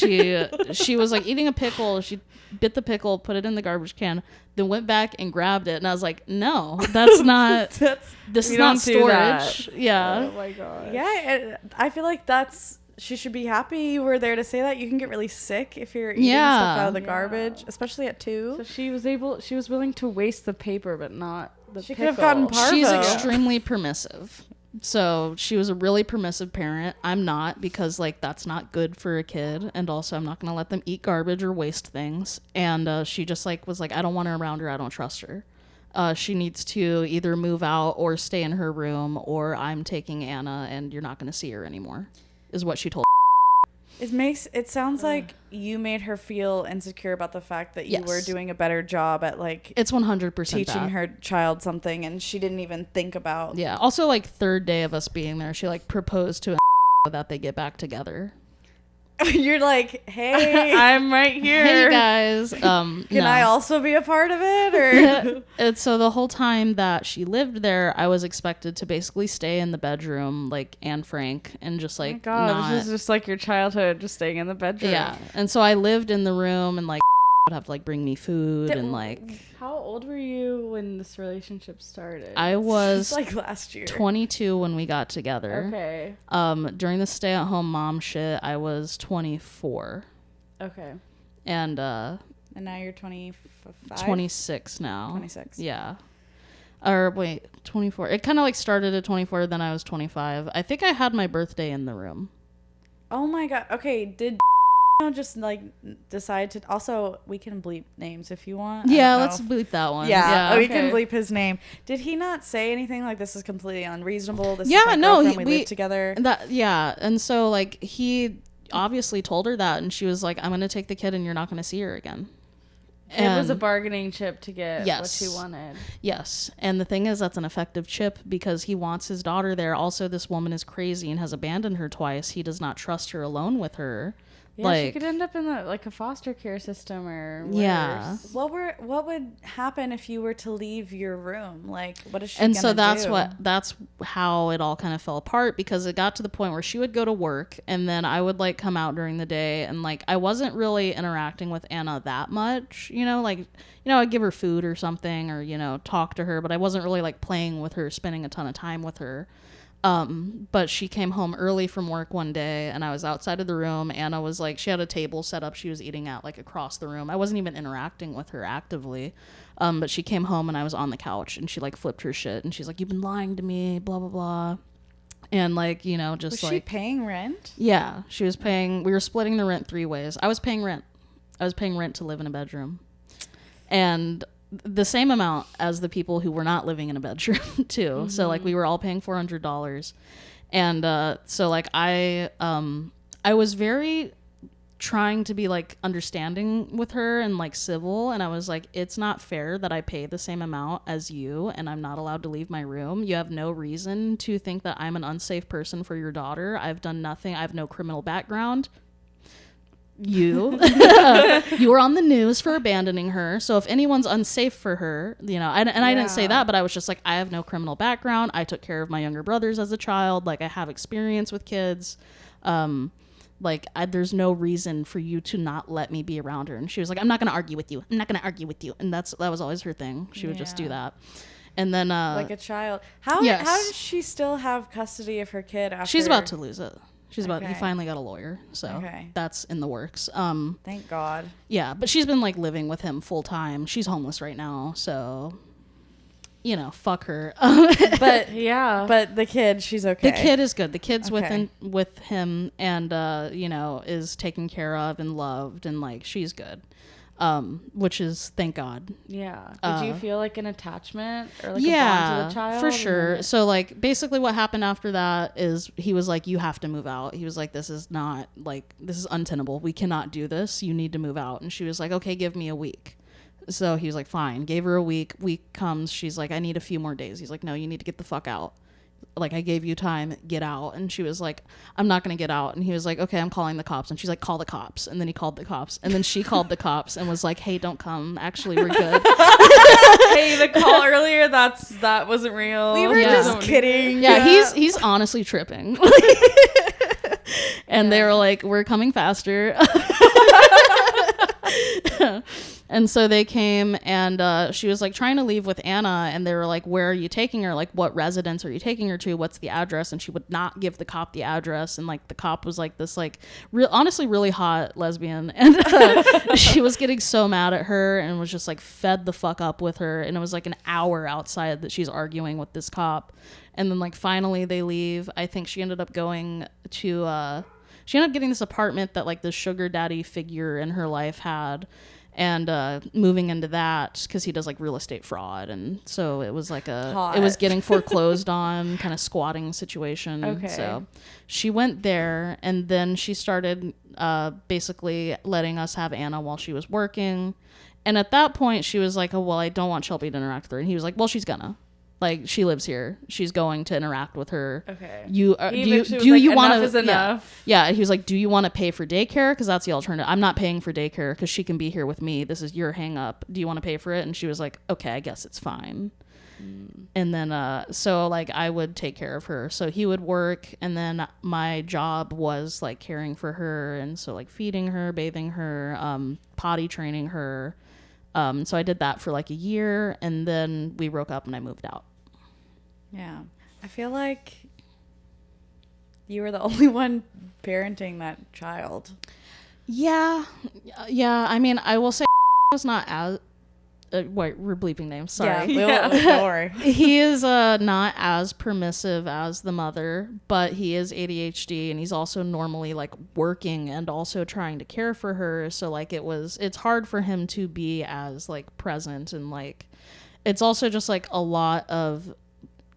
she was like eating a pickle. She bit the pickle, put it in the garbage can, then went back and grabbed it. And I was like, no, that's not. This is not storage. Yeah. Oh my god. Yeah, I feel like she should be happy you were there to say that. You can get really sick if you're eating Yeah. stuff out of the garbage, especially at 2. So she was willing to waste the paper, but not the She pickle. could have gotten parvo. She's extremely permissive. So she was a really permissive parent. I'm not, because like that's not good for a kid, and also I'm not going to let them eat garbage or waste things. And she just like was like, I don't want her around her. I don't trust her. She needs to either move out or stay in her room, or I'm taking Anna and you're not going to see her anymore, is what she told. It sounds like you made her feel insecure about the fact that you Yes. were doing a better job at like It's 100% teaching that. her child something, and she didn't even think about. Yeah. Also, like 3rd day of us being there, she like proposed to that they get back together. You're like, hey, I'm right here. Hey guys. can I also be a part of it? Or And so the whole time that she lived there, I was expected to basically stay in the bedroom like Anne Frank and just Oh my like god, not. this is just like your childhood, just staying in the bedroom. Yeah. And so I lived in the room, and like would have to like bring me food and like How old were you when this relationship started? I it's was like last year. 22 when we got together. Okay. During the stay-at-home mom shit, I was 24. Okay. And And now you're 25. 26 now. 26. Yeah. Or wait, 24. It kind of like started at 24, then I was 25. I think I had my birthday in the room. Oh my god. Okay, did just like decide to also we can bleep names if you want. I Yeah, don't know let's if- bleep that one. Yeah, we can Okay. bleep his name. Did he not say anything like this is completely unreasonable? This Yeah, is my no, girlfriend, we we- live together. Yeah, and so like he obviously told her that, and she was like, I'm going to take the kid and you're not going to see her again. It was a And- bargaining chip to get Yes. what she wanted. Yes. And the thing is, that's an effective chip because he wants his daughter there. Also, this woman is crazy and has abandoned her twice. He does not trust her alone with her. Yeah, she could end up in like a foster care system or worse. Yeah. What would happen if you were to leave your room? Like, what is she And gonna so do? that's how it all kind of fell apart, because it got to the point where she would go to work and then I would like come out during the day, and like I wasn't really interacting with Anna that much, I'd give her food or something, or talk to her, but I wasn't really like playing with her, spending a ton of time with her. But she came home early from work one day and I was outside of the room. Anna was like, she had a table set up she was eating at like across the room. I wasn't even interacting with her actively. But she came home and I was on the couch and she like flipped her shit and she's like, you've been lying to me, blah, blah, blah. And like, just Was like, she paying rent? yeah, she was paying, we were splitting the rent 3 ways. I was paying rent to live in a bedroom. And the same amount as the people who were not living in a bedroom too. Mm-hmm. So like we were all paying $400. And so like I was very trying to be like understanding with her and like civil, and I was like, it's not fair that I pay the same amount as you and I'm not allowed to leave my room. You have no reason to think that I'm an unsafe person for your daughter. I've done nothing. I have no criminal background. you were on the news for abandoning her. So if anyone's unsafe for her, you know, I didn't say that, but I was just like, I have no criminal background. I took care of my younger brothers as a child. Like, I have experience with kids. There's no reason for you to not let me be around her. And she was like, I'm not going to argue with you. I'm not going to argue with you. And that was always her thing. She would just do that. And then like a child. How does she still have custody of her kid after? She's about to lose it. He finally got a lawyer, so that's in the works. Thank God. Yeah, but she's been like living with him full time. She's homeless right now, so you know, fuck her. But the kid, she's okay. The kid is good. The kid's with him, and you know, is taken care of and loved, and like she's good. Which is, thank God. Yeah. Did you feel like an attachment or like a bond to the child? For sure. So like basically what happened after that is he was like, you have to move out. He was like, this is untenable. We cannot do this. You need to move out. And she was like, okay, give me a week. So he was like, fine. Gave her a week. Week comes. She's like, I need a few more days. He's like, no, you need to get the fuck out. Like, I gave you time, get out. And she was like, I'm not going to get out. And he was like, okay, I'm calling the cops. And she's like, call the cops. And then he called the cops. And then she called the cops and was like, hey, don't come. Actually, we're good. Hey, the call earlier, that wasn't real. We were just kidding. Yeah, he's honestly tripping. And they were like, we're coming faster. And so they came, and she was like trying to leave with Anna, and they were like, where are you taking her? Like, what residence are you taking her to? What's the address? And she would not give the cop the address. And like the cop was like this like honestly really hot lesbian, and she was getting so mad at her and was just like fed the fuck up with her. And it was like an hour outside that she's arguing with this cop. And then like finally they leave. I think she ended up going to she ended up getting this apartment that like the sugar daddy figure in her life had, and moving into that because he does like real estate fraud. And so it was like it was getting foreclosed on, kind of squatting situation. Okay. So she went there, and then she started basically letting us have Anna while she was working. And at that point she was like, oh, well, I don't want Shelby to interact with her. And he was like, well, she's gonna. Like, she lives here. She's going to interact with her. Okay. Do you want to? Enough. Yeah. He was like, do you want to pay for daycare? Because that's the alternative. I'm not paying for daycare because she can be here with me. This is your hang up. Do you want to pay for it? And she was like, okay, I guess it's fine. And then so like I would take care of her. So he would work, and then my job was like caring for her, and so like feeding her, bathing her, potty training her. So I did that for like a year, and then we broke up and I moved out. Yeah. I feel like you were the only one parenting that child. Yeah. I mean, I will say was not as wait, we're bleeping names. Sorry. Don't worry. He is not as permissive as the mother, but he is ADHD, and he's also normally like working and also trying to care for her. So like it's hard for him to be as like present, and like it's also just like a lot of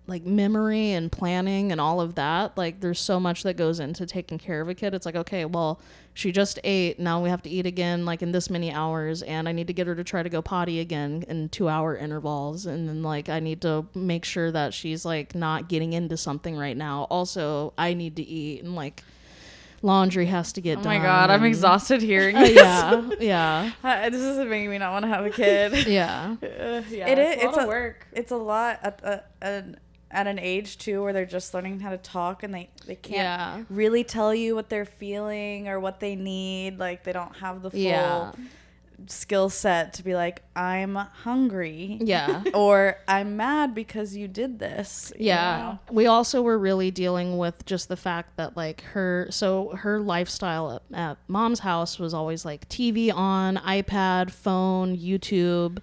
like memory and planning and all of that. Like there's so much that goes into taking care of a kid. It's like, okay, well, she just ate, now we have to eat again like in this many hours, and I need to get her to try to go potty again in 2-hour intervals, and then like I need to make sure that she's like not getting into something right now. Also, I need to eat, and like laundry has to get done. Oh my God, I'm exhausted hearing this. Yeah. This is making me not want to have a kid. Yeah. It's a lot of work. It's a lot at an age too where they're just learning how to talk, and they can't really tell you what they're feeling or what they need. Like they don't have the full skill set to be like, I'm hungry. Yeah. Or I'm mad because you did this. Yeah. You know? We also were really dealing with just the fact that like her lifestyle at mom's house was always like TV on, iPad, phone, YouTube,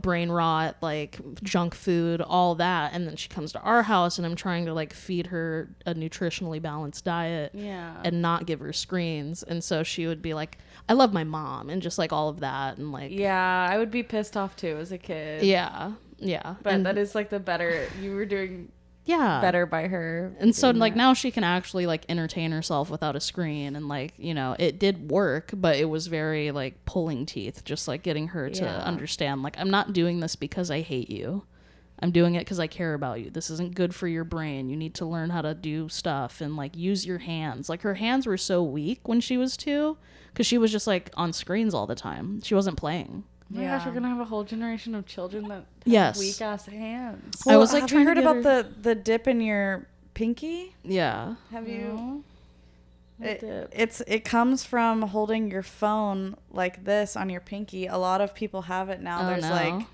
brain rot, like junk food, all that. And then she comes to our house, and I'm trying to like feed her a nutritionally balanced diet and not give her screens. And so she would be like, I love my mom, and just like all of that. And like, yeah, I would be pissed off too as a kid. Yeah. But and that is like the better, you were doing better by her. And so like now she can actually like entertain herself without a screen, and like, it did work, but it was very like pulling teeth, just like getting her to understand like, I'm not doing this because I hate you. I'm doing it because I care about you. This isn't good for your brain. You need to learn how to do stuff and like use your hands. Like her hands were so weak when she was 2 because she was just like on screens all the time. She wasn't playing. Oh my gosh, we're gonna have a whole generation of children that have Yes. weak ass hands. Well, I was like have trying you to heard get about the dip in your pinky? Yeah. Have you? What dip? It comes from holding your phone like this on your pinky. A lot of people have it now. Oh, There's no. like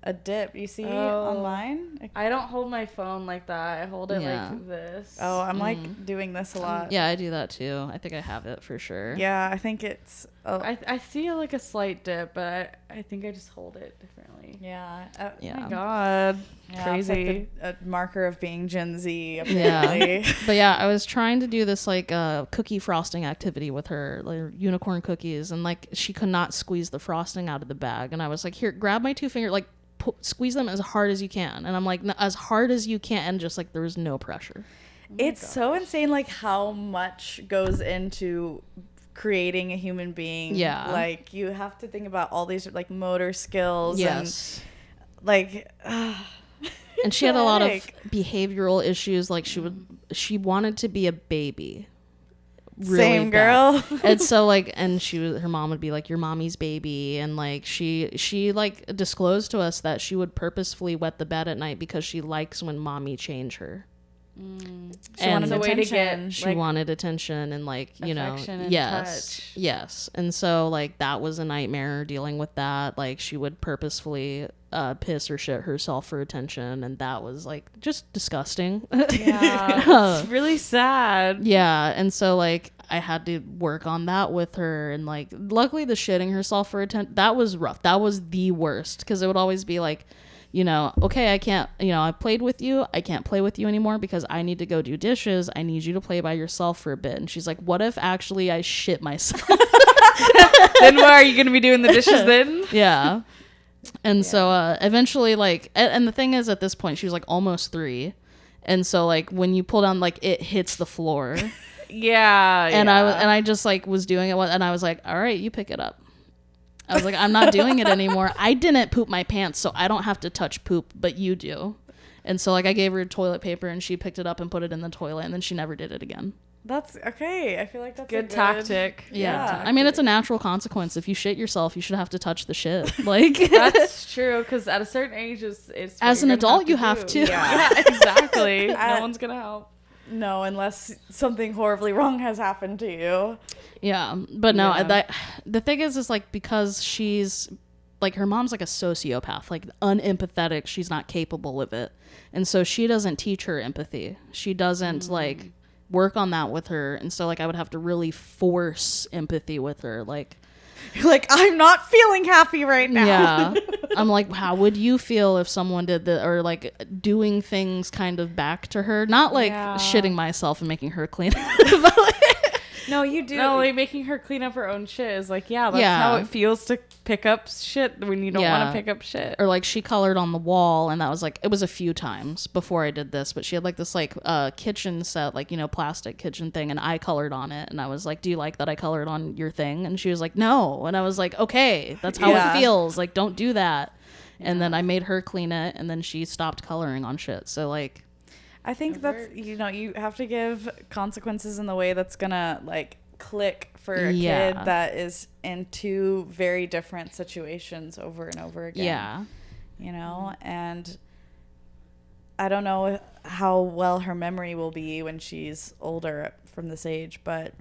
a dip. You see online? I don't hold my phone like that. I hold it Yeah. like this. Oh, I'm like doing this a lot. Yeah, I do that too. I think I have it for sure. Yeah, I think it's. I see like a slight dip, but I think I just hold it differently. Yeah. Yeah. Oh my God. Yeah, Crazy. It's like a marker of being Gen Z, Yeah. apparently. But yeah, I was trying to do this like cookie frosting activity with her, like unicorn cookies, and like she could not squeeze the frosting out of the bag. And I was like, here, grab my 2 finger, like squeeze them as hard as you can. And I'm like, as hard as you can. And just like there was no pressure. It's so insane, like how much goes into creating a human being. Yeah. Like you have to think about all these like motor skills. Yes. And like. And she had a lot of Heck. behavioral issues. Like she wanted to be a baby. Really Same bad. girl. And so like, and her mom would be like, "Your mommy's baby," and like she like disclosed to us that she would purposefully wet the bed at night because she likes when mommy change her. She wanted a way to attention. get She like, wanted attention and like, you know, affection and yes, touch. yes. And so like that was a nightmare dealing with that. Like she would purposefully piss or shit herself for attention, and that was like just disgusting. Yeah, it's really sad. Yeah, and so like I had to work on that with her, and like luckily the shitting herself for attention, that was rough. That was the worst because it would always be like, you know, okay, I can't, you know, I played with you, I can't play with you anymore because I need to go do dishes. I need you to play by yourself for a bit. And she's like, what if actually I shit myself? Then where are you gonna be doing the dishes then? Yeah. And so eventually like, and the thing is at this point she was like almost 3. And so like when you pull down, like it hits the floor. Yeah. And I just like was doing it and I was like, all right, you pick it up. I was like, I'm not doing it anymore. I didn't poop my pants, so I don't have to touch poop, but you do. And so like I gave her toilet paper and she picked it up and put it in the toilet, and then she never did it again. That's okay. I feel like that's good a tactic. Yeah. Yeah. I mean, it's a natural consequence. If you shit yourself, you should have to touch the shit. Like That's true, because at a certain age, it's as what an you're gonna adult, you have do. to. Yeah, exactly. No I- one's gonna help. No, unless something horribly wrong has happened to you. Yeah, but no, Yeah. the thing is like because she's like her mom's like a sociopath, like unempathetic. She's not capable of it, and so she doesn't teach her empathy. She doesn't like work on that with her, and so like I would have to really force empathy with her, like. Like, I'm not feeling happy right now. Yeah. I'm like, how would you feel if someone did that, or like doing things kind of back to her? Not like Yeah. shitting myself and making her clean but like, No, you do. No, like making her clean up her own shit is like, that's Yeah. how it feels to pick up shit when you don't Yeah. want to pick up shit. or like she colored on the wall, and that was like, it was a few times before I did this, but she had like this like kitchen set, like, you know, plastic kitchen thing, and I colored on it, and I was like, do you like that I colored on your thing? And she was like, no. And I was like, okay, that's how Yeah. it feels, like don't do that. And then I made her clean it, and then she stopped coloring on shit. So like I think that's, you know, you have to give consequences in the way that's gonna like click for a Yeah. kid that is in 2 very different situations over and over again. yeah. You know, and I don't know how well her memory will be when she's older from this age, but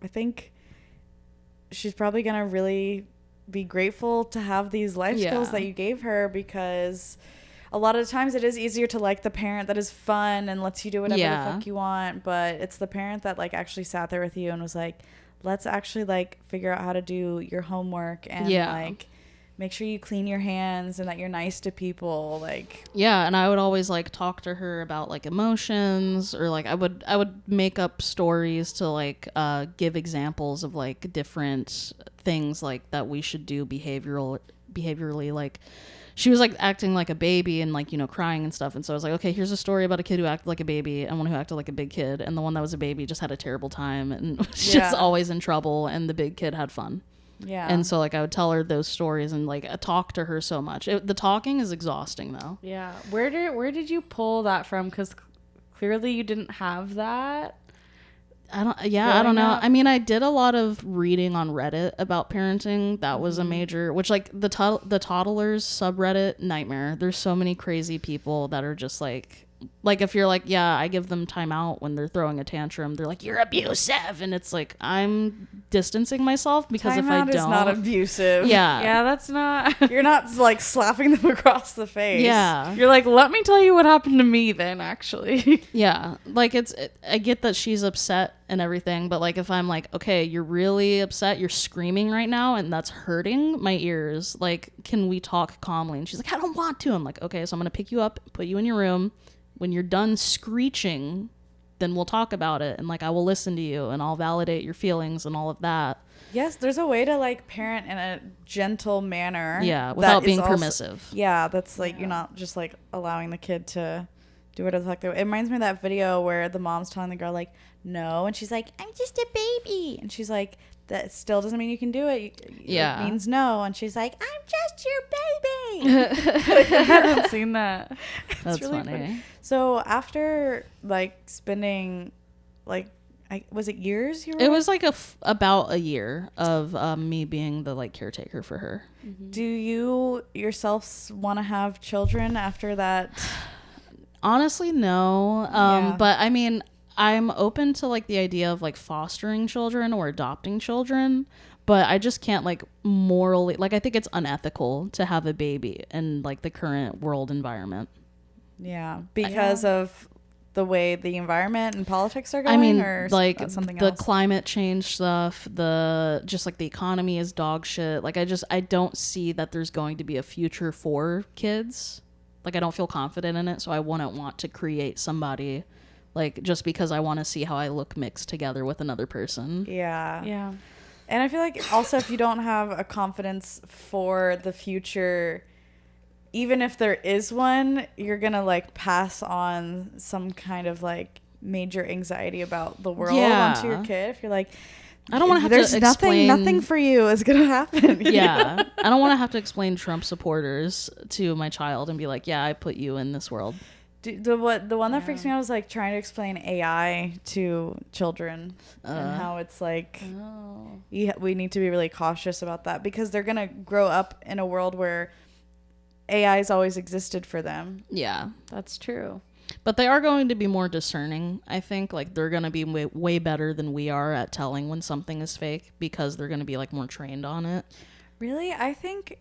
I think she's probably gonna really be grateful to have these life skills Yeah. that you gave her, because a lot of the times it is easier to like the parent that is fun and lets you do whatever Yeah. the fuck you want, but it's the parent that like actually sat there with you and was like, let's actually like figure out how to do your homework and Yeah. like make sure you clean your hands and that you're nice to people. Like, Yeah, and I would always like talk to her about like emotions, or like I would make up stories to like give examples of like different things like that we should do behaviorally. Like she was like acting like a baby and like, you know, crying and stuff, and so I was like, okay, here's a story about a kid who acted like a baby and one who acted like a big kid, and the one that was a baby just had a terrible time and was Yeah. just always in trouble, and the big kid had fun. Yeah. And so like I would tell her those stories and like talk to her so much. The talking is exhausting though. Yeah. Where did you pull that from? Because clearly you didn't have that. I don't Growing know. up? I mean, I did a lot of reading on Reddit about parenting. That was a major, which like the toddlers subreddit nightmare. There's so many crazy people that are just like if you're like, yeah, I give them time out when they're throwing a tantrum, they're like, you're abusive. And it's like, I'm distancing myself because if I Timeout don't. is not abusive. Yeah. Yeah, that's not. You're not like slapping them across the face. Yeah. You're like, let me tell you what happened to me then, actually. Yeah. Like I get that she's upset and everything, but like if I'm like, okay, you're really upset, you're screaming right now and that's hurting my ears. Like, can we talk calmly? And she's like, I don't want to. I'm like, okay, so I'm going to pick you up, put you in your room. When you're done screeching, then we'll talk about it. And like, I will listen to you and I'll validate your feelings and all of that. Yes, there's a way to like parent in a gentle manner. Yeah. that Without is being also- permissive. Yeah, that's like you're not just like allowing the kid to do whatever the heck they. It reminds me of that video where the mom's telling the girl like no, and she's like, I'm just a baby, and she's like, that still doesn't mean you can do it. Yeah. It means no, and she's like, I'm just your baby. I haven't seen that. That's really funny. So after like spending like was it years you were It was like about a year of me being the like caretaker for her. Do you yourselves want to have children after that? Honestly, no. Yeah. But I mean, I'm open to like the idea of like fostering children or adopting children, but I just can't like morally, like I think it's unethical to have a baby in like the current world environment. Yeah, because of the way the environment and politics are going. I mean, or like that's something the else. climate change stuff, just like the economy is dog shit. Like I don't see that there's going to be a future for kids. Like I don't feel confident in it, so I wouldn't want to create somebody like just because I want to see how I look mixed together with another person. Yeah. Yeah. And I feel like also if you don't have a confidence for the future, even if there is one, you're going to like pass on some kind of like major anxiety about the world onto your kid. If you're like, I don't want to have there's to explain. nothing for you is going to happen. you Yeah. know? I don't want to have to explain Trump supporters to my child and be like, yeah, I put you in this world. The one that freaks me out is like trying to explain AI to children and how it's like we need to be really cautious about that because they're gonna grow up in a world where AI's always existed for them. Yeah. That's true. But they are going to be more discerning. I think like they're going to be way better than we are at telling when something is fake because they're going to be like more trained on it. Really, I think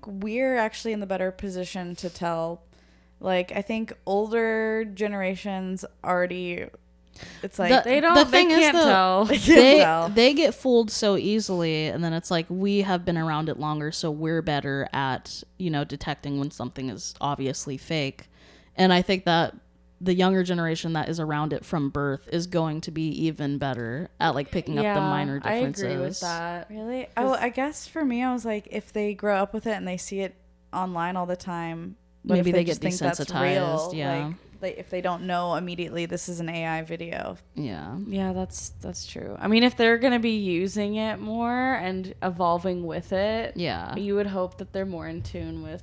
we're actually in the better position to tell. Like I think older generations already. It's like They don't. The They thing is, can't tell. They get fooled so easily, and then it's like we have been around it longer, so we're better at detecting when something is obviously fake. And I think that the younger generation that is around it from birth is going to be even better at like picking up the minor differences. I agree with that. Really? Oh, I guess for me, I was like, if they grow up with it and they see it online all the time, what Maybe if they just get think that's desensitized, real? yeah. Like if they don't know immediately this is an AI video. Yeah. Yeah, that's true. I mean, if they're going to be using it more and evolving with it, Yeah. you would hope that they're more in tune with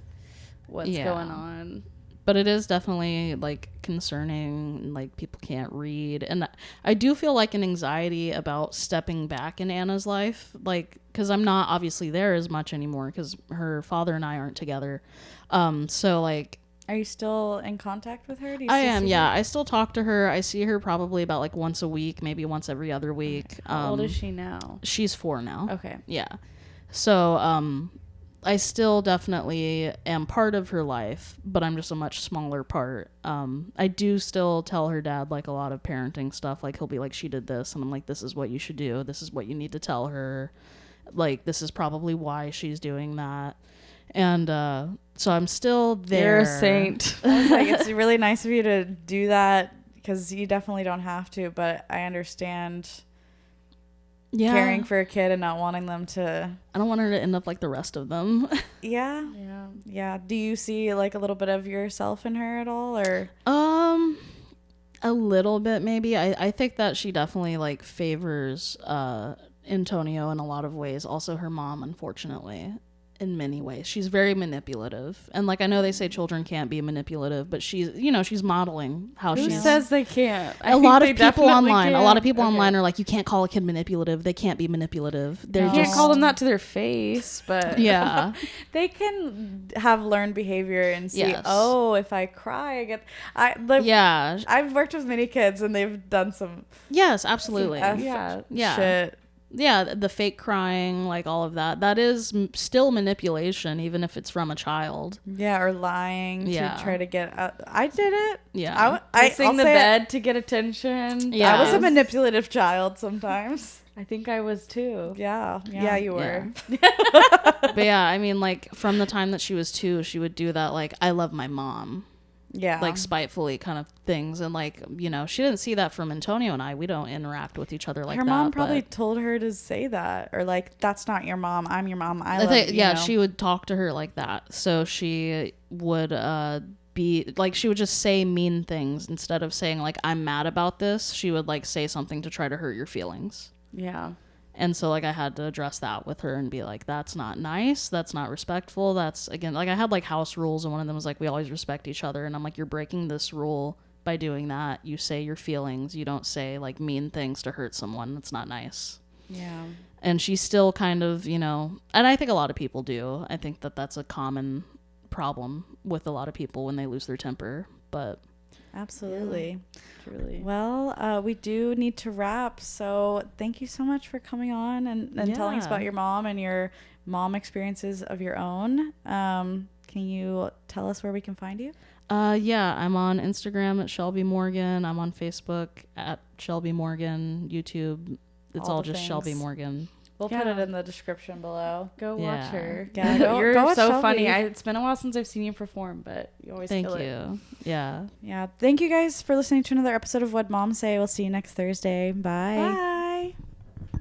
what's going on. But it is definitely like concerning, like people can't read. And I do feel like an anxiety about stepping back in Anna's life, like because I'm not obviously there as much anymore because her father and I aren't together. So like, Are you still in contact with her? Do you I still am, see yeah. her? I still talk to her. I see her probably about like once a week, maybe once every other week. How old is she now? She's 4 now. Okay. Yeah. So, I still definitely am part of her life, but I'm just a much smaller part. I do still tell her dad like a lot of parenting stuff. Like he'll be like, she did this. And I'm like, this is what you should do. This is what you need to tell her. Like, this is probably why she's doing that. And, so I'm still there. You're a saint. I was like, it's really nice of you to do that because you definitely don't have to, but I understand caring for a kid and not wanting them to. I don't want her to end up like the rest of them. Yeah. Yeah. Yeah. Do you see like a little bit of yourself in her at all or? A little bit maybe. I think that she definitely like favors Antonio in a lot of ways. Also her mom, unfortunately, in many ways. She's very manipulative. And like, I know they say children can't be manipulative, but she's modeling how Who she's... says they can't? A lot of people online are like, you can't call a kid manipulative. They can't be manipulative. They're You just... can't call them that to their face, but Yeah. They can have learned behavior and see, Yes. oh, if I cry, I get... Yeah. I've worked with many kids, and they've done some... Yes, absolutely. Yeah. Shit. Yeah, the fake crying, like all of that. That is still manipulation, even if it's from a child. Yeah, or lying Yeah. to try to get... I did it. Yeah. I sing the bed to get attention. Yeah. I was a manipulative child sometimes. I think I was too. Yeah, you were. But yeah, I mean, like, from the time that she was 2, she would do that, like, I love my mom. Yeah. Like, spitefully kind of things. And, like, you know, she didn't see that from Antonio and I. We don't interact with each other like her that. mom probably but told her to say that, or like, that's not your mom. I'm your mom. I love you. yeah, know? she would talk to her like that. So she would be like, she would just say mean things instead of saying, like, I'm mad about this. She would, like, say something to try to hurt your feelings. Yeah. And so, like, I had to address that with her and be like, that's not nice. That's not respectful. That's, again, like, I had, like, house rules, and one of them was, like, we always respect each other. And I'm like, you're breaking this rule by doing that. You say your feelings. You don't say, like, mean things to hurt someone. That's not nice. Yeah. And she's still kind of, you know, and I think a lot of people do. I think that that's a common problem with a lot of people when they lose their temper. But Absolutely. Truly. Well, we do need to wrap. So thank you so much for coming on and telling us Yeah. about your mom and your mom experiences of your own. Can you tell us where we can find you? yeah, I'm on Instagram at Chelby Morgan. I'm on Facebook at Chelby Morgan. YouTube, it's all the just things. Shelby Morgan. We'll put it in the description below. Go Yeah. watch her. Yeah, go You're watch so Shelby. funny. It's been a while since I've seen you perform, but you always Thank kill it. you. Yeah. Yeah. Thank you guys for listening to another episode of What Moms Say. We'll see you next Thursday. Bye. Bye.